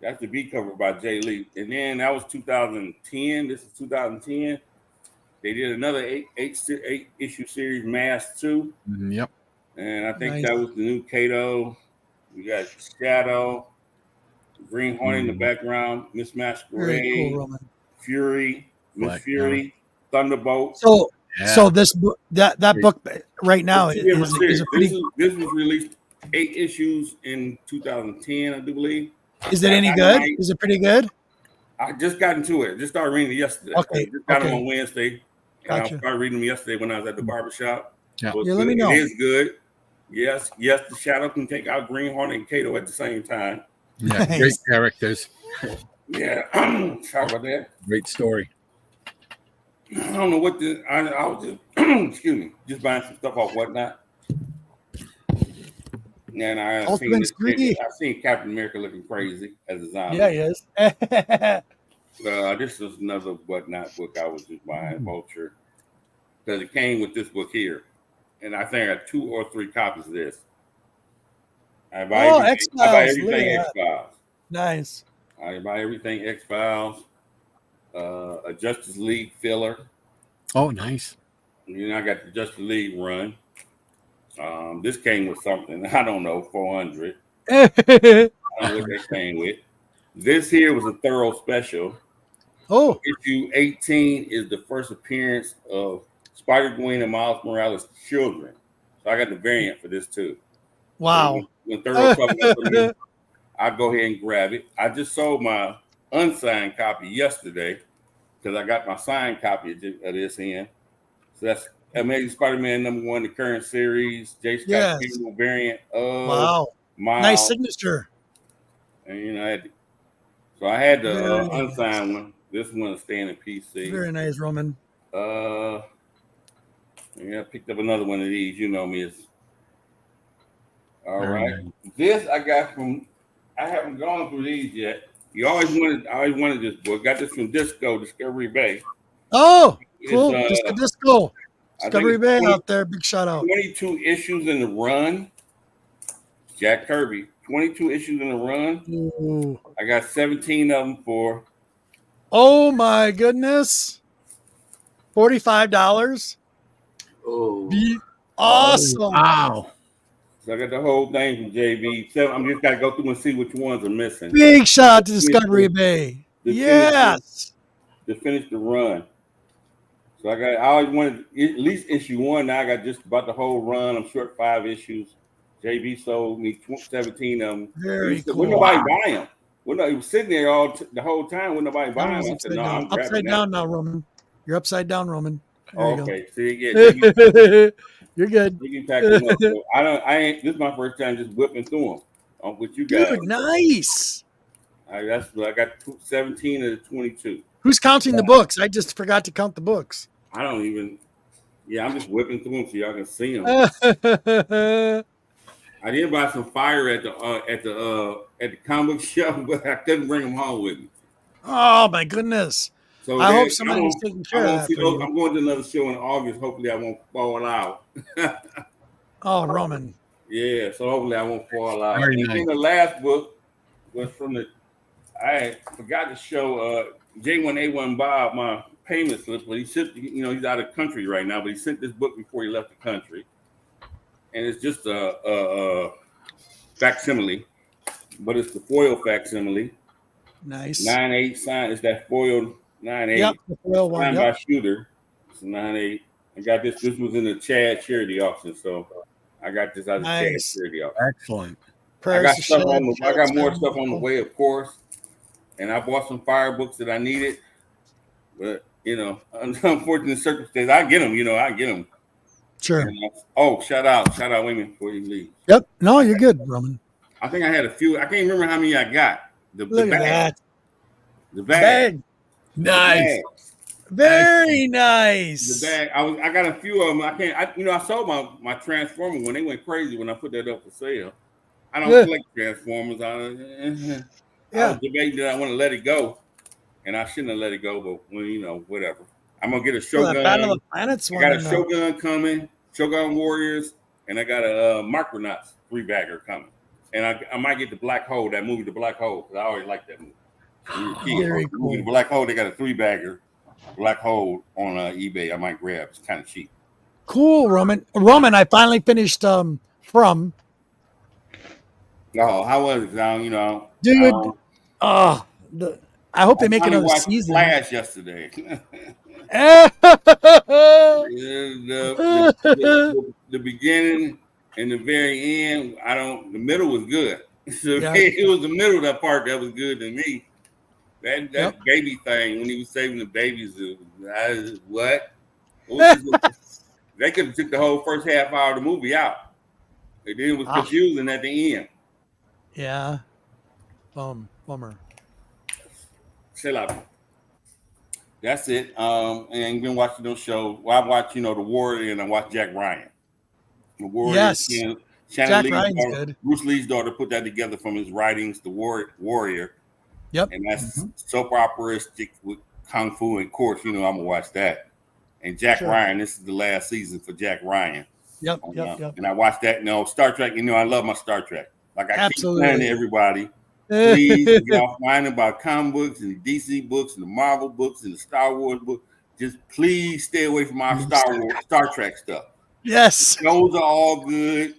That's the B cover by Jay Lee. And then that was 2010. This is 2010. They did another eight issue series, Mask 2. Yep. And I think that was the new Kato. We got Shadow, Green Hornet in the background, Miss Masquerade. Very cool, Roman. Fury, Miss Fury, Thunderbolt. So this book, that book right now is pretty. This was released 8 issues in 2010, I do believe. Is it any good? Is it pretty good? I just got into it. Just started reading it yesterday. Okay. I just got them on Wednesday. Gotcha. I started reading them yesterday when I was at the barbershop. Yeah. So let me know. It is good. Yes, the Shadow can take out Green Hornet and Kato at the same time. Yeah, great characters. Yeah, sorry about that. Great story. I don't know what I was just excuse me, just buying some stuff off Whatnot. And I've seen Captain America looking crazy as a zombie. Yeah, he is. This is another Whatnot book I was just buying, Vulture, because it came with this book here, and I think I got 2 or 3 copies of this. I buy everything X-Files. Nice. I buy everything X-Files. A Justice League filler. Oh, nice. I got the Justice League run. This came with something. I don't know, 400. I don't know what that came with. This here was a thorough special. Oh. Issue 18 is the first appearance of Spider-Gwen and Miles Morales' children. So I got the variant for this too. Wow. So when thorough comes up for me, I'll go ahead and grab it. I just sold my unsigned copy yesterday because I got my signed copy of this in. So that's Amazing Spider-Man #1, the current series, J. Scott Campbell variant of Miles. Nice signature. And I had the unsigned one. This one is staying in PC. Very nice, Roman. I picked up another one of these. You know me. All right. This I got from. I haven't gone through these yet. I always wanted this book. Got this from Discovery Bay. Oh, cool. Disco. Discovery Bay out there. Big shout out. 22 issues in the run. Jack Kirby. 22 issues in the run. Ooh. I got 17 of them for. Oh my goodness. $45. Oh. Awesome. Wow. So I got the whole thing from JV. So I'm just got to go through and see which ones are missing. Big shout out to Discovery Bay. Yes. To finish the run. So I always wanted at least issue 1. Now I got just about the whole run. I'm short 5 issues. JV sold me 17 of them. Very cool. Wouldn't nobody buy them? He was sitting there the whole time. Wouldn't nobody buy them? I said, no, I'm upside down now, Roman. You're upside down, Roman. Okay. See, You're good. You can pack them up. So this is my first time just whipping through them. With you guys. Dude, nice. I got 17 of the 22. Who's counting the books? I just forgot to count the books. I don't even. Yeah, I'm just whipping through them so y'all can see them. I did buy some fire at the comic shop, but I couldn't bring them home with me. Oh my goodness! So I hope somebody's taking care of that. I'm going to another show in August. Hopefully, I won't fall out. Oh, Roman. Yeah, so hopefully I won't fall out. Very And nice. then the last book was from the I forgot to show J1A1 Bob my payment slip, but he sent, he's out of country right now, but he sent this book before he left the country. And it's just a facsimile, but it's the foil facsimile. Nice. 9/8 sign. It's that foil 9/8. Yep, the foil one. Signed Yep. by Shooter. It's a 9/8. I got this. This was in the Chad charity auction, so I got this out of the Chad charity auction. Excellent. I got stuff on I got more stuff on the way, of course, and I bought some fire books that I needed, but unfortunate circumstances, I get them. I get them. Sure. And, shout out women before you leave. Yep. No, you're good, Roman. I think I had a few. I can't remember how many I got. Look at that. The bag. Nice. Very nice. The bag. I got a few of them. I sold my Transformer when they went crazy when I put that up for sale. I don't collect Transformers. I was debating that I want to let it go, and I shouldn't have let it go. But whatever. I'm gonna get a Shogun. Battle of the Planets I got a Shogun coming, Shogun Warriors, and I got a Micronauts 3-bagger coming. And I might get the Black Hole, that movie, The Black Hole, because I always liked that movie. Very cool. The Black Hole, they got a 3-bagger, Black Hole on eBay. I might grab. It's kind of cheap. Cool, Roman. I finally finished From. Oh, how was it? Dude. I hope they make another season. Flash yesterday. the beginning and the very end, the middle was good. So it was the middle of that part that was good to me. That baby thing when he was saving the babies, what? They could have took the whole first half hour of the movie out. And then it was confusing at the end. Yeah. Bummer. That's it. And been watching those shows. Well, I watched, The Warrior, and I watched Jack Ryan. The Warrior. Yes. Jack Ryan's good. Bruce Lee's daughter put that together from his writings, The Warrior. Yep. And that's soap opera-istic with kung fu, and of course, I'm gonna watch that. And Jack Ryan, this is the last season for Jack Ryan. Yep. And I watched that. Star Trek. I love my Star Trek. Like I keep saying to everybody, please, y'all find about comic books and DC books and the Marvel books and the Star Wars books. Just please stay away from our Star Trek stuff. Yes. Those are all good.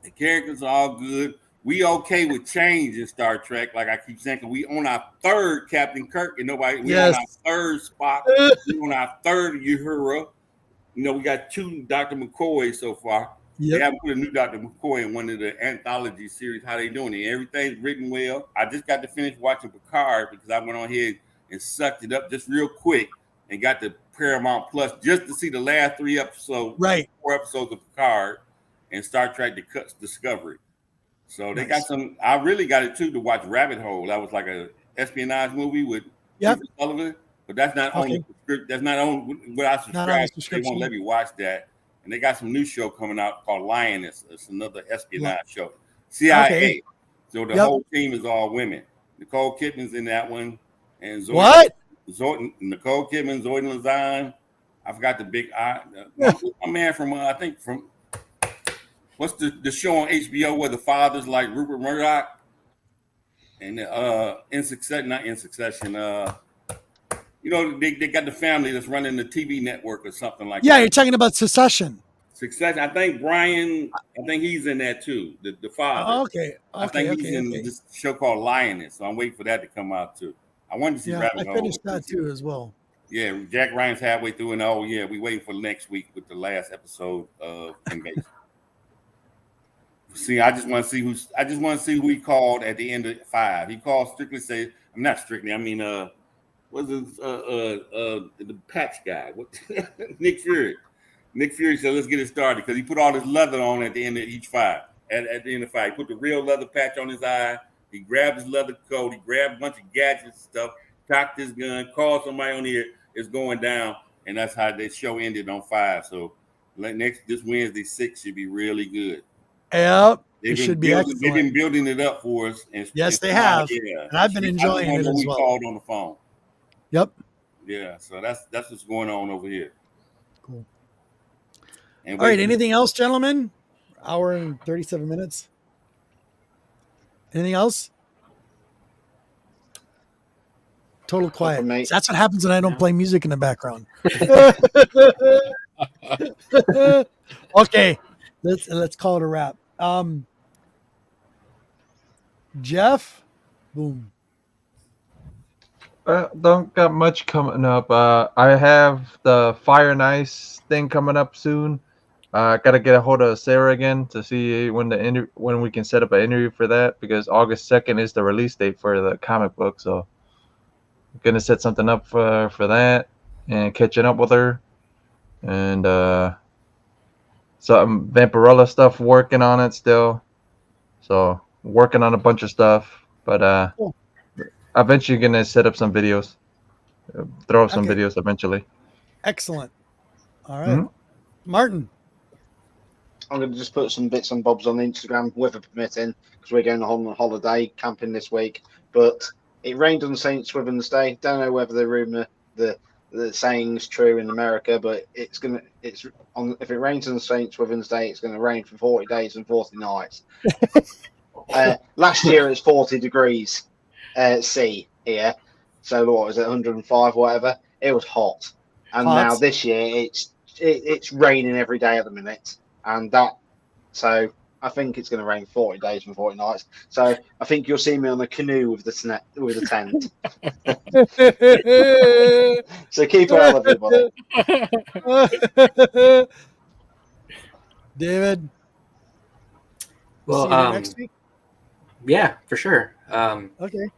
The characters are all good. We okay with change in Star Trek, like I keep saying, because we on our third Captain Kirk and nobody. We on our third Spock. We on our third Uhura. We got 2 Dr. McCoy so far. They haven't put a new Dr. McCoy in one of the anthology series. How they doing it? Everything's written well. I just got to finish watching Picard because I went on here and sucked it up just real quick and got the Paramount Plus just to see the last 3 episodes, 4 episodes of Picard and Star Trek Discovery. So they got some. I really got it too to watch Rabbit Hole. That was like a espionage movie with Stephen Sullivan, but that's not on. That's not on what I subscribe. They won't let me watch that. And they got some new show coming out called Lioness. It's another espionage show. CIA. So the whole team is all women. Nicole Kidman's in that one. And Nicole Kidman, Zoe Lazan. I forgot the big eye. My man from I think from what's the show on HBO where the father's like Rupert Murdoch? And In Succession. They got the family that's running the TV network or something like that. Yeah, you're talking about Succession. Succession. I think Brian, he's in that too. The father. Oh, okay. I think he's in this show called Lioness. So I'm waiting for that to come out too. I wanted to see Rabbit Hole. I finished that too as well. Yeah, Jack Ryan's halfway through, and we waiting for next week with the last episode of Invasion. See, I just want to see who he called at the end of 5. He called not Strictly. I mean, what's the patch guy? Nick Fury. Nick Fury said, "Let's get it started," because he put all this leather on at the end of each 5. At the end of 5, he put the real leather patch on his eye. He grabbed his leather coat. He grabbed a bunch of gadgets and stuff. Cocked his gun. Called somebody on here. It's going down, and that's how the show ended on 5. So this Wednesday 6 should be really good. Yep, it should be excellent. They've been building it up for us. Yes, they have. Yeah. And I've been enjoying it as well. Called on the phone. Yep. Yeah, so that's what's going on over here. Cool. All right, anything else, gentlemen? Hour and 37 minutes. Anything else? Total quiet. from me. So that's what happens when I don't play music in the background. Okay, let's call it a wrap. Jeff, boom. Don't got much coming up. I have the Fire and Ice thing coming up soon. Gotta get a hold of Sarah again to see when we can set up an interview for that, because August 2nd is the release date for the comic book. So I'm gonna set something up for that and catching up with her, and some Vampirella stuff, working on it still. So working on a bunch of stuff, but Cool. eventually gonna set up some videos, throw up some Okay. videos eventually. Excellent. All right, Mhm. Martin. I'm going to just put some bits and bobs on Instagram, weather permitting, because we're going on holiday camping this week. But it rained on St. Swithin's Day. Don't know whether the rumor, the saying's true in America, but if it rains on St. Swithin's Day, it's going to rain for 40 days and 40 nights. Last year it was 40 degrees C here, so what was it, 105 whatever? It was hot, and Hot. now this year it's raining every day at the minute, and so I think it's going to rain 40 days and 40 nights. So I think you'll see me on the canoe with the tent. So keep well, everybody. David. Well, See you next week. Yeah, for sure. Okay.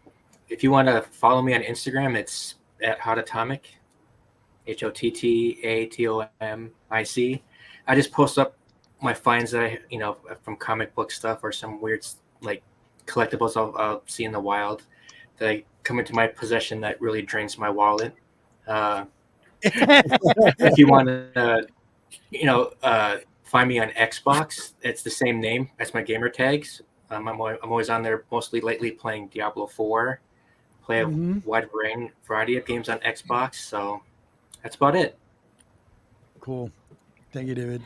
If you want to follow me on Instagram, it's at Hotatomic, HOTTATOMIC. I just post up my finds that I, from comic book stuff or some weird like collectibles I'll see in the wild that I come into my possession that really drains my wallet. If you want to, find me on Xbox, it's the same name. That's my gamer tags. I'm always on there, mostly lately playing Diablo 4. Play a wide variety of games on Xbox. So that's about it. Cool. Thank you, David.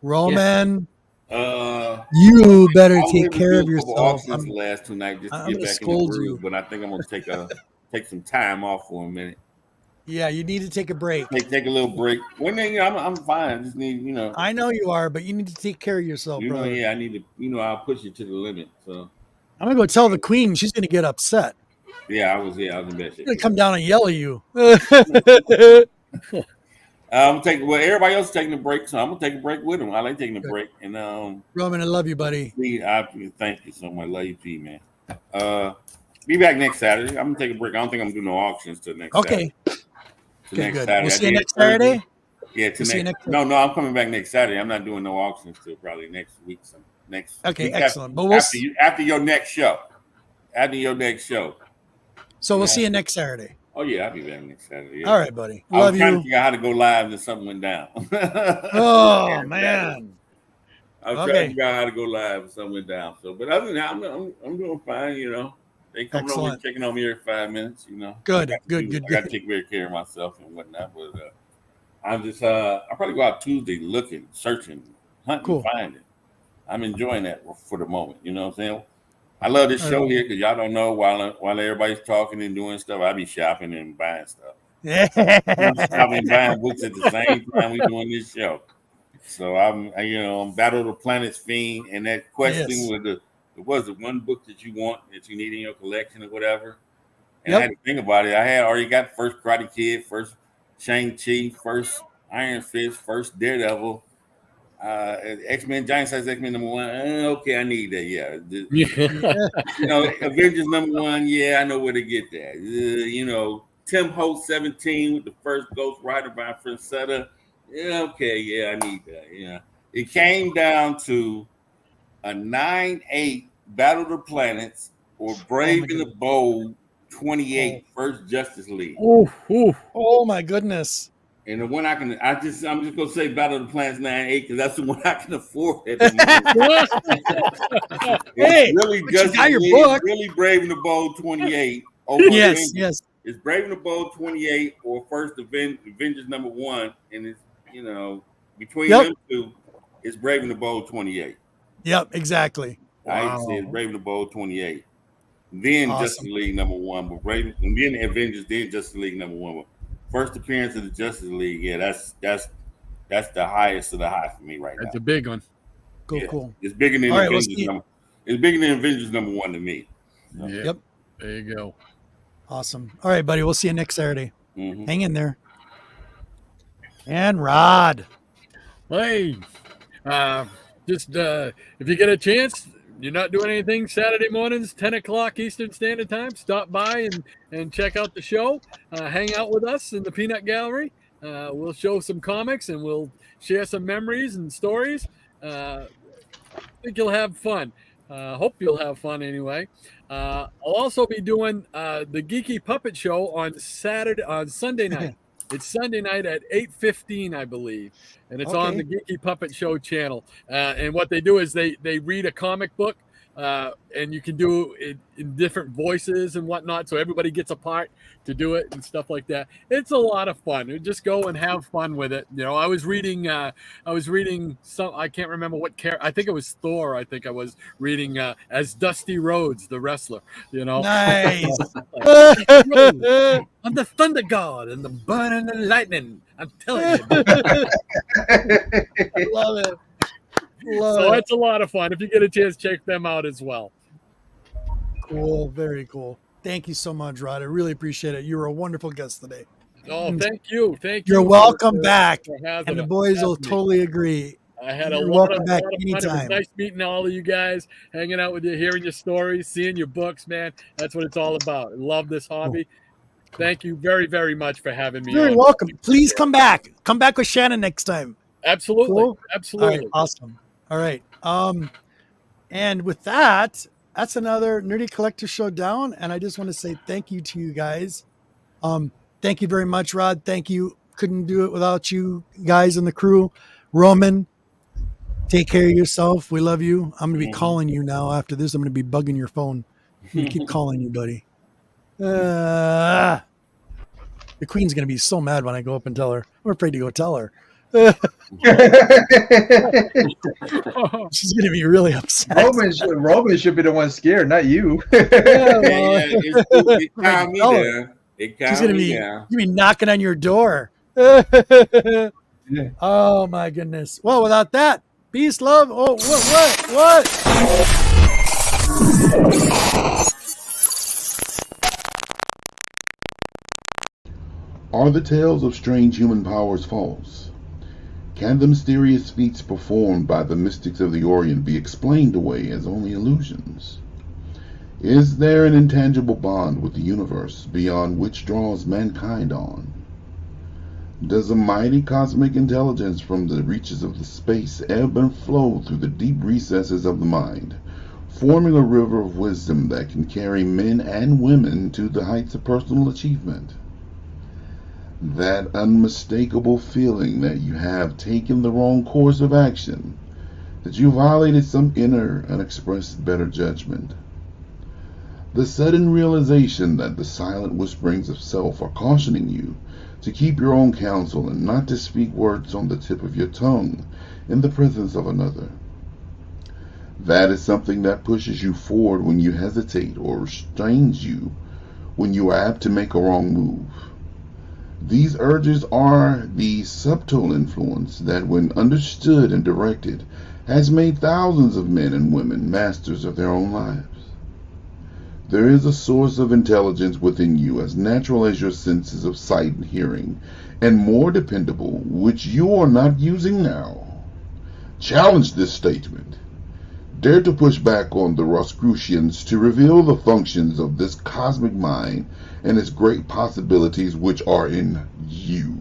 Roman, you better take care of yourself. Auctions the last 2 nights just to I'm get gonna back in the scold groove, you. but I think I'm gonna take some time off for a minute. Yeah, you need to take a break. Take a little break. When I'm fine. I just need, I know you are, but you need to take care of yourself, brother. Yeah, I need to, I'll push it to the limit. So I'm gonna go tell the queen. She's gonna get upset. Yeah, I was in that shit. She's gonna come down and yell at you. I'm taking. Well, everybody else is taking a break, so I'm gonna take a break with them. I like taking a break. And Roman, I love you, buddy. Thank you so much. Love you, P, man. Be back next Saturday. I'm gonna take a break. I don't think I'm gonna do no auctions till next Saturday. Good. Saturday. We'll see you next Saturday. Yeah, No, I'm coming back next Saturday. I'm not doing no auctions till probably next week. Okay, excellent. But after your next show. After your next show. So we'll see you next Saturday. Oh yeah, I'll be back next Saturday. Yeah. All right, buddy. I was trying to figure out how to go live and something went down. Oh man. I was trying to figure out how to go live and something went down. So, but other than that, I'm doing fine. They come over and checking on me every 5 minutes. Good. I got to take very care of myself and whatnot. But I'm just I'll probably go out Tuesday looking, searching, hunting, finding. I'm enjoying that for the moment. You know what I'm saying? I love this show here because y'all don't know while everybody's talking and doing stuff, I be shopping and buying stuff. I'm shopping and buying books at the same time we doing this show. So I'm Battle of the Planets fiend, and that question was the one book that you want that you need in your collection or whatever. And I had to think about it. I had already got first Karate Kid, first Shang-Chi, first Iron Fist, first Daredevil. X-Men, Giant Size X-Men #1. Okay, I need that. Yeah. Avengers #1. Yeah, I know where to get that. Tim Holt 17 with the first Ghost Rider by Francetta. Yeah, okay, yeah, I need that. Yeah. It came down to a 9/8 Battle of the Planets or Brave and the Bold 28 First Justice League. Oh my goodness. And the one I'm just gonna say Battle of the Planets 9/8 because that's the one I can afford at the moment. Hey, really just got your book. Really Brave and the Bold 28. Yes. It's Brave and the Bold 28 or First Avengers #1, and it's between them two, it's Brave and the Bold 28. Yep, exactly. I hate to say it's Brave and the Bold 28. then Awesome. Justice League #1, but right, and then Avengers, then Justice League #1. But first appearance of the Justice League, yeah, that's the highest of the high for me right now. That's a big one. Cool, Yeah. cool. It's bigger than All right, Avengers. we'll see. It's bigger than Avengers #1 to me. So. Yeah. Yep. There you go. Awesome. All right, buddy. We'll see you next Saturday. Mhm. Hang in there. And Rod. Hey, just if you get a chance, you're not doing anything Saturday mornings, 10 o'clock Eastern Standard Time, stop by and check out the show. Hang out with us in the Peanut Gallery. We'll show some comics and we'll share some memories and stories. I think you'll have fun. Hope you'll have fun anyway. I'll also be doing the Geeky Puppet Show on Sunday night. It's Sunday night at 8:15, I believe, and it's on the Geeky Puppet Show channel. And what they do is they read a comic book, and you can do it in different voices and whatnot. So everybody gets a part to do it and stuff like that. It's a lot of fun. You just go and have fun with it. You know, I was reading some. I can't remember what character. I think it was Thor. I think I was reading as Dusty Rhodes, the wrestler. You know, Nice. I'm the Thunder God and the burning and lightning. I'm telling you. I love it. So it's a lot of fun. If you get a chance, check them out as well. Cool. Very cool. Thank you so much, Rod. I really appreciate it. You were a wonderful guest today. Oh, thank you. Thank you. You're welcome back. for having And the us. boys will Having me. totally agree. I had You're a lot welcome of back fun. It anytime. was nice meeting all of you guys, hanging out with you, hearing your stories, seeing your books, man. That's what it's all about. I love this hobby. Thank you very, very much for having me. Very on. welcome. Please come back. Come back with Shannon next time. Absolutely. Cool. Absolutely. All right, awesome. All right. And with that, that's another Nerdy Collector Show down. And I just want to say thank you to you guys. Thank you very much, Rod. Thank you. Couldn't do it without you guys and the crew. Roman, take care of yourself. We love you. I'm going to be calling you now after this. I'm going to be bugging your phone. I'm going to keep calling you, buddy. The Queen's going to be so mad when I go up and tell her. I'm afraid to go tell her. She's going to be really upset. Roman should be the one scared, not you. It calmed me down. She's going to be knocking on your door. Oh, my goodness. Well, without that, peace, love. Oh, what? Are the tales of strange human powers false? Can the mysterious feats performed by the mystics of the Orient be explained away as only illusions? Is there an intangible bond with the universe beyond which draws mankind on? Does a mighty cosmic intelligence from the reaches of the space ebb and flow through the deep recesses of the mind, forming a river of wisdom that can carry men and women to the heights of personal achievement? That unmistakable feeling that you have taken the wrong course of action, that you violated some inner, unexpressed better judgment. The sudden realization that the silent whisperings of self are cautioning you to keep your own counsel and not to speak words on the tip of your tongue in the presence of another. That is something that pushes you forward when you hesitate or restrains you when you are apt to make a wrong move. These urges are the subtle influence that, when understood and directed, has made thousands of men and women masters of their own lives. There is a source of intelligence within you as natural as your senses of sight and hearing, and more dependable, which you are not using now. Challenge this statement. Dare to push back on the Rosicrucians to reveal the functions of this cosmic mind and its great possibilities which are in you.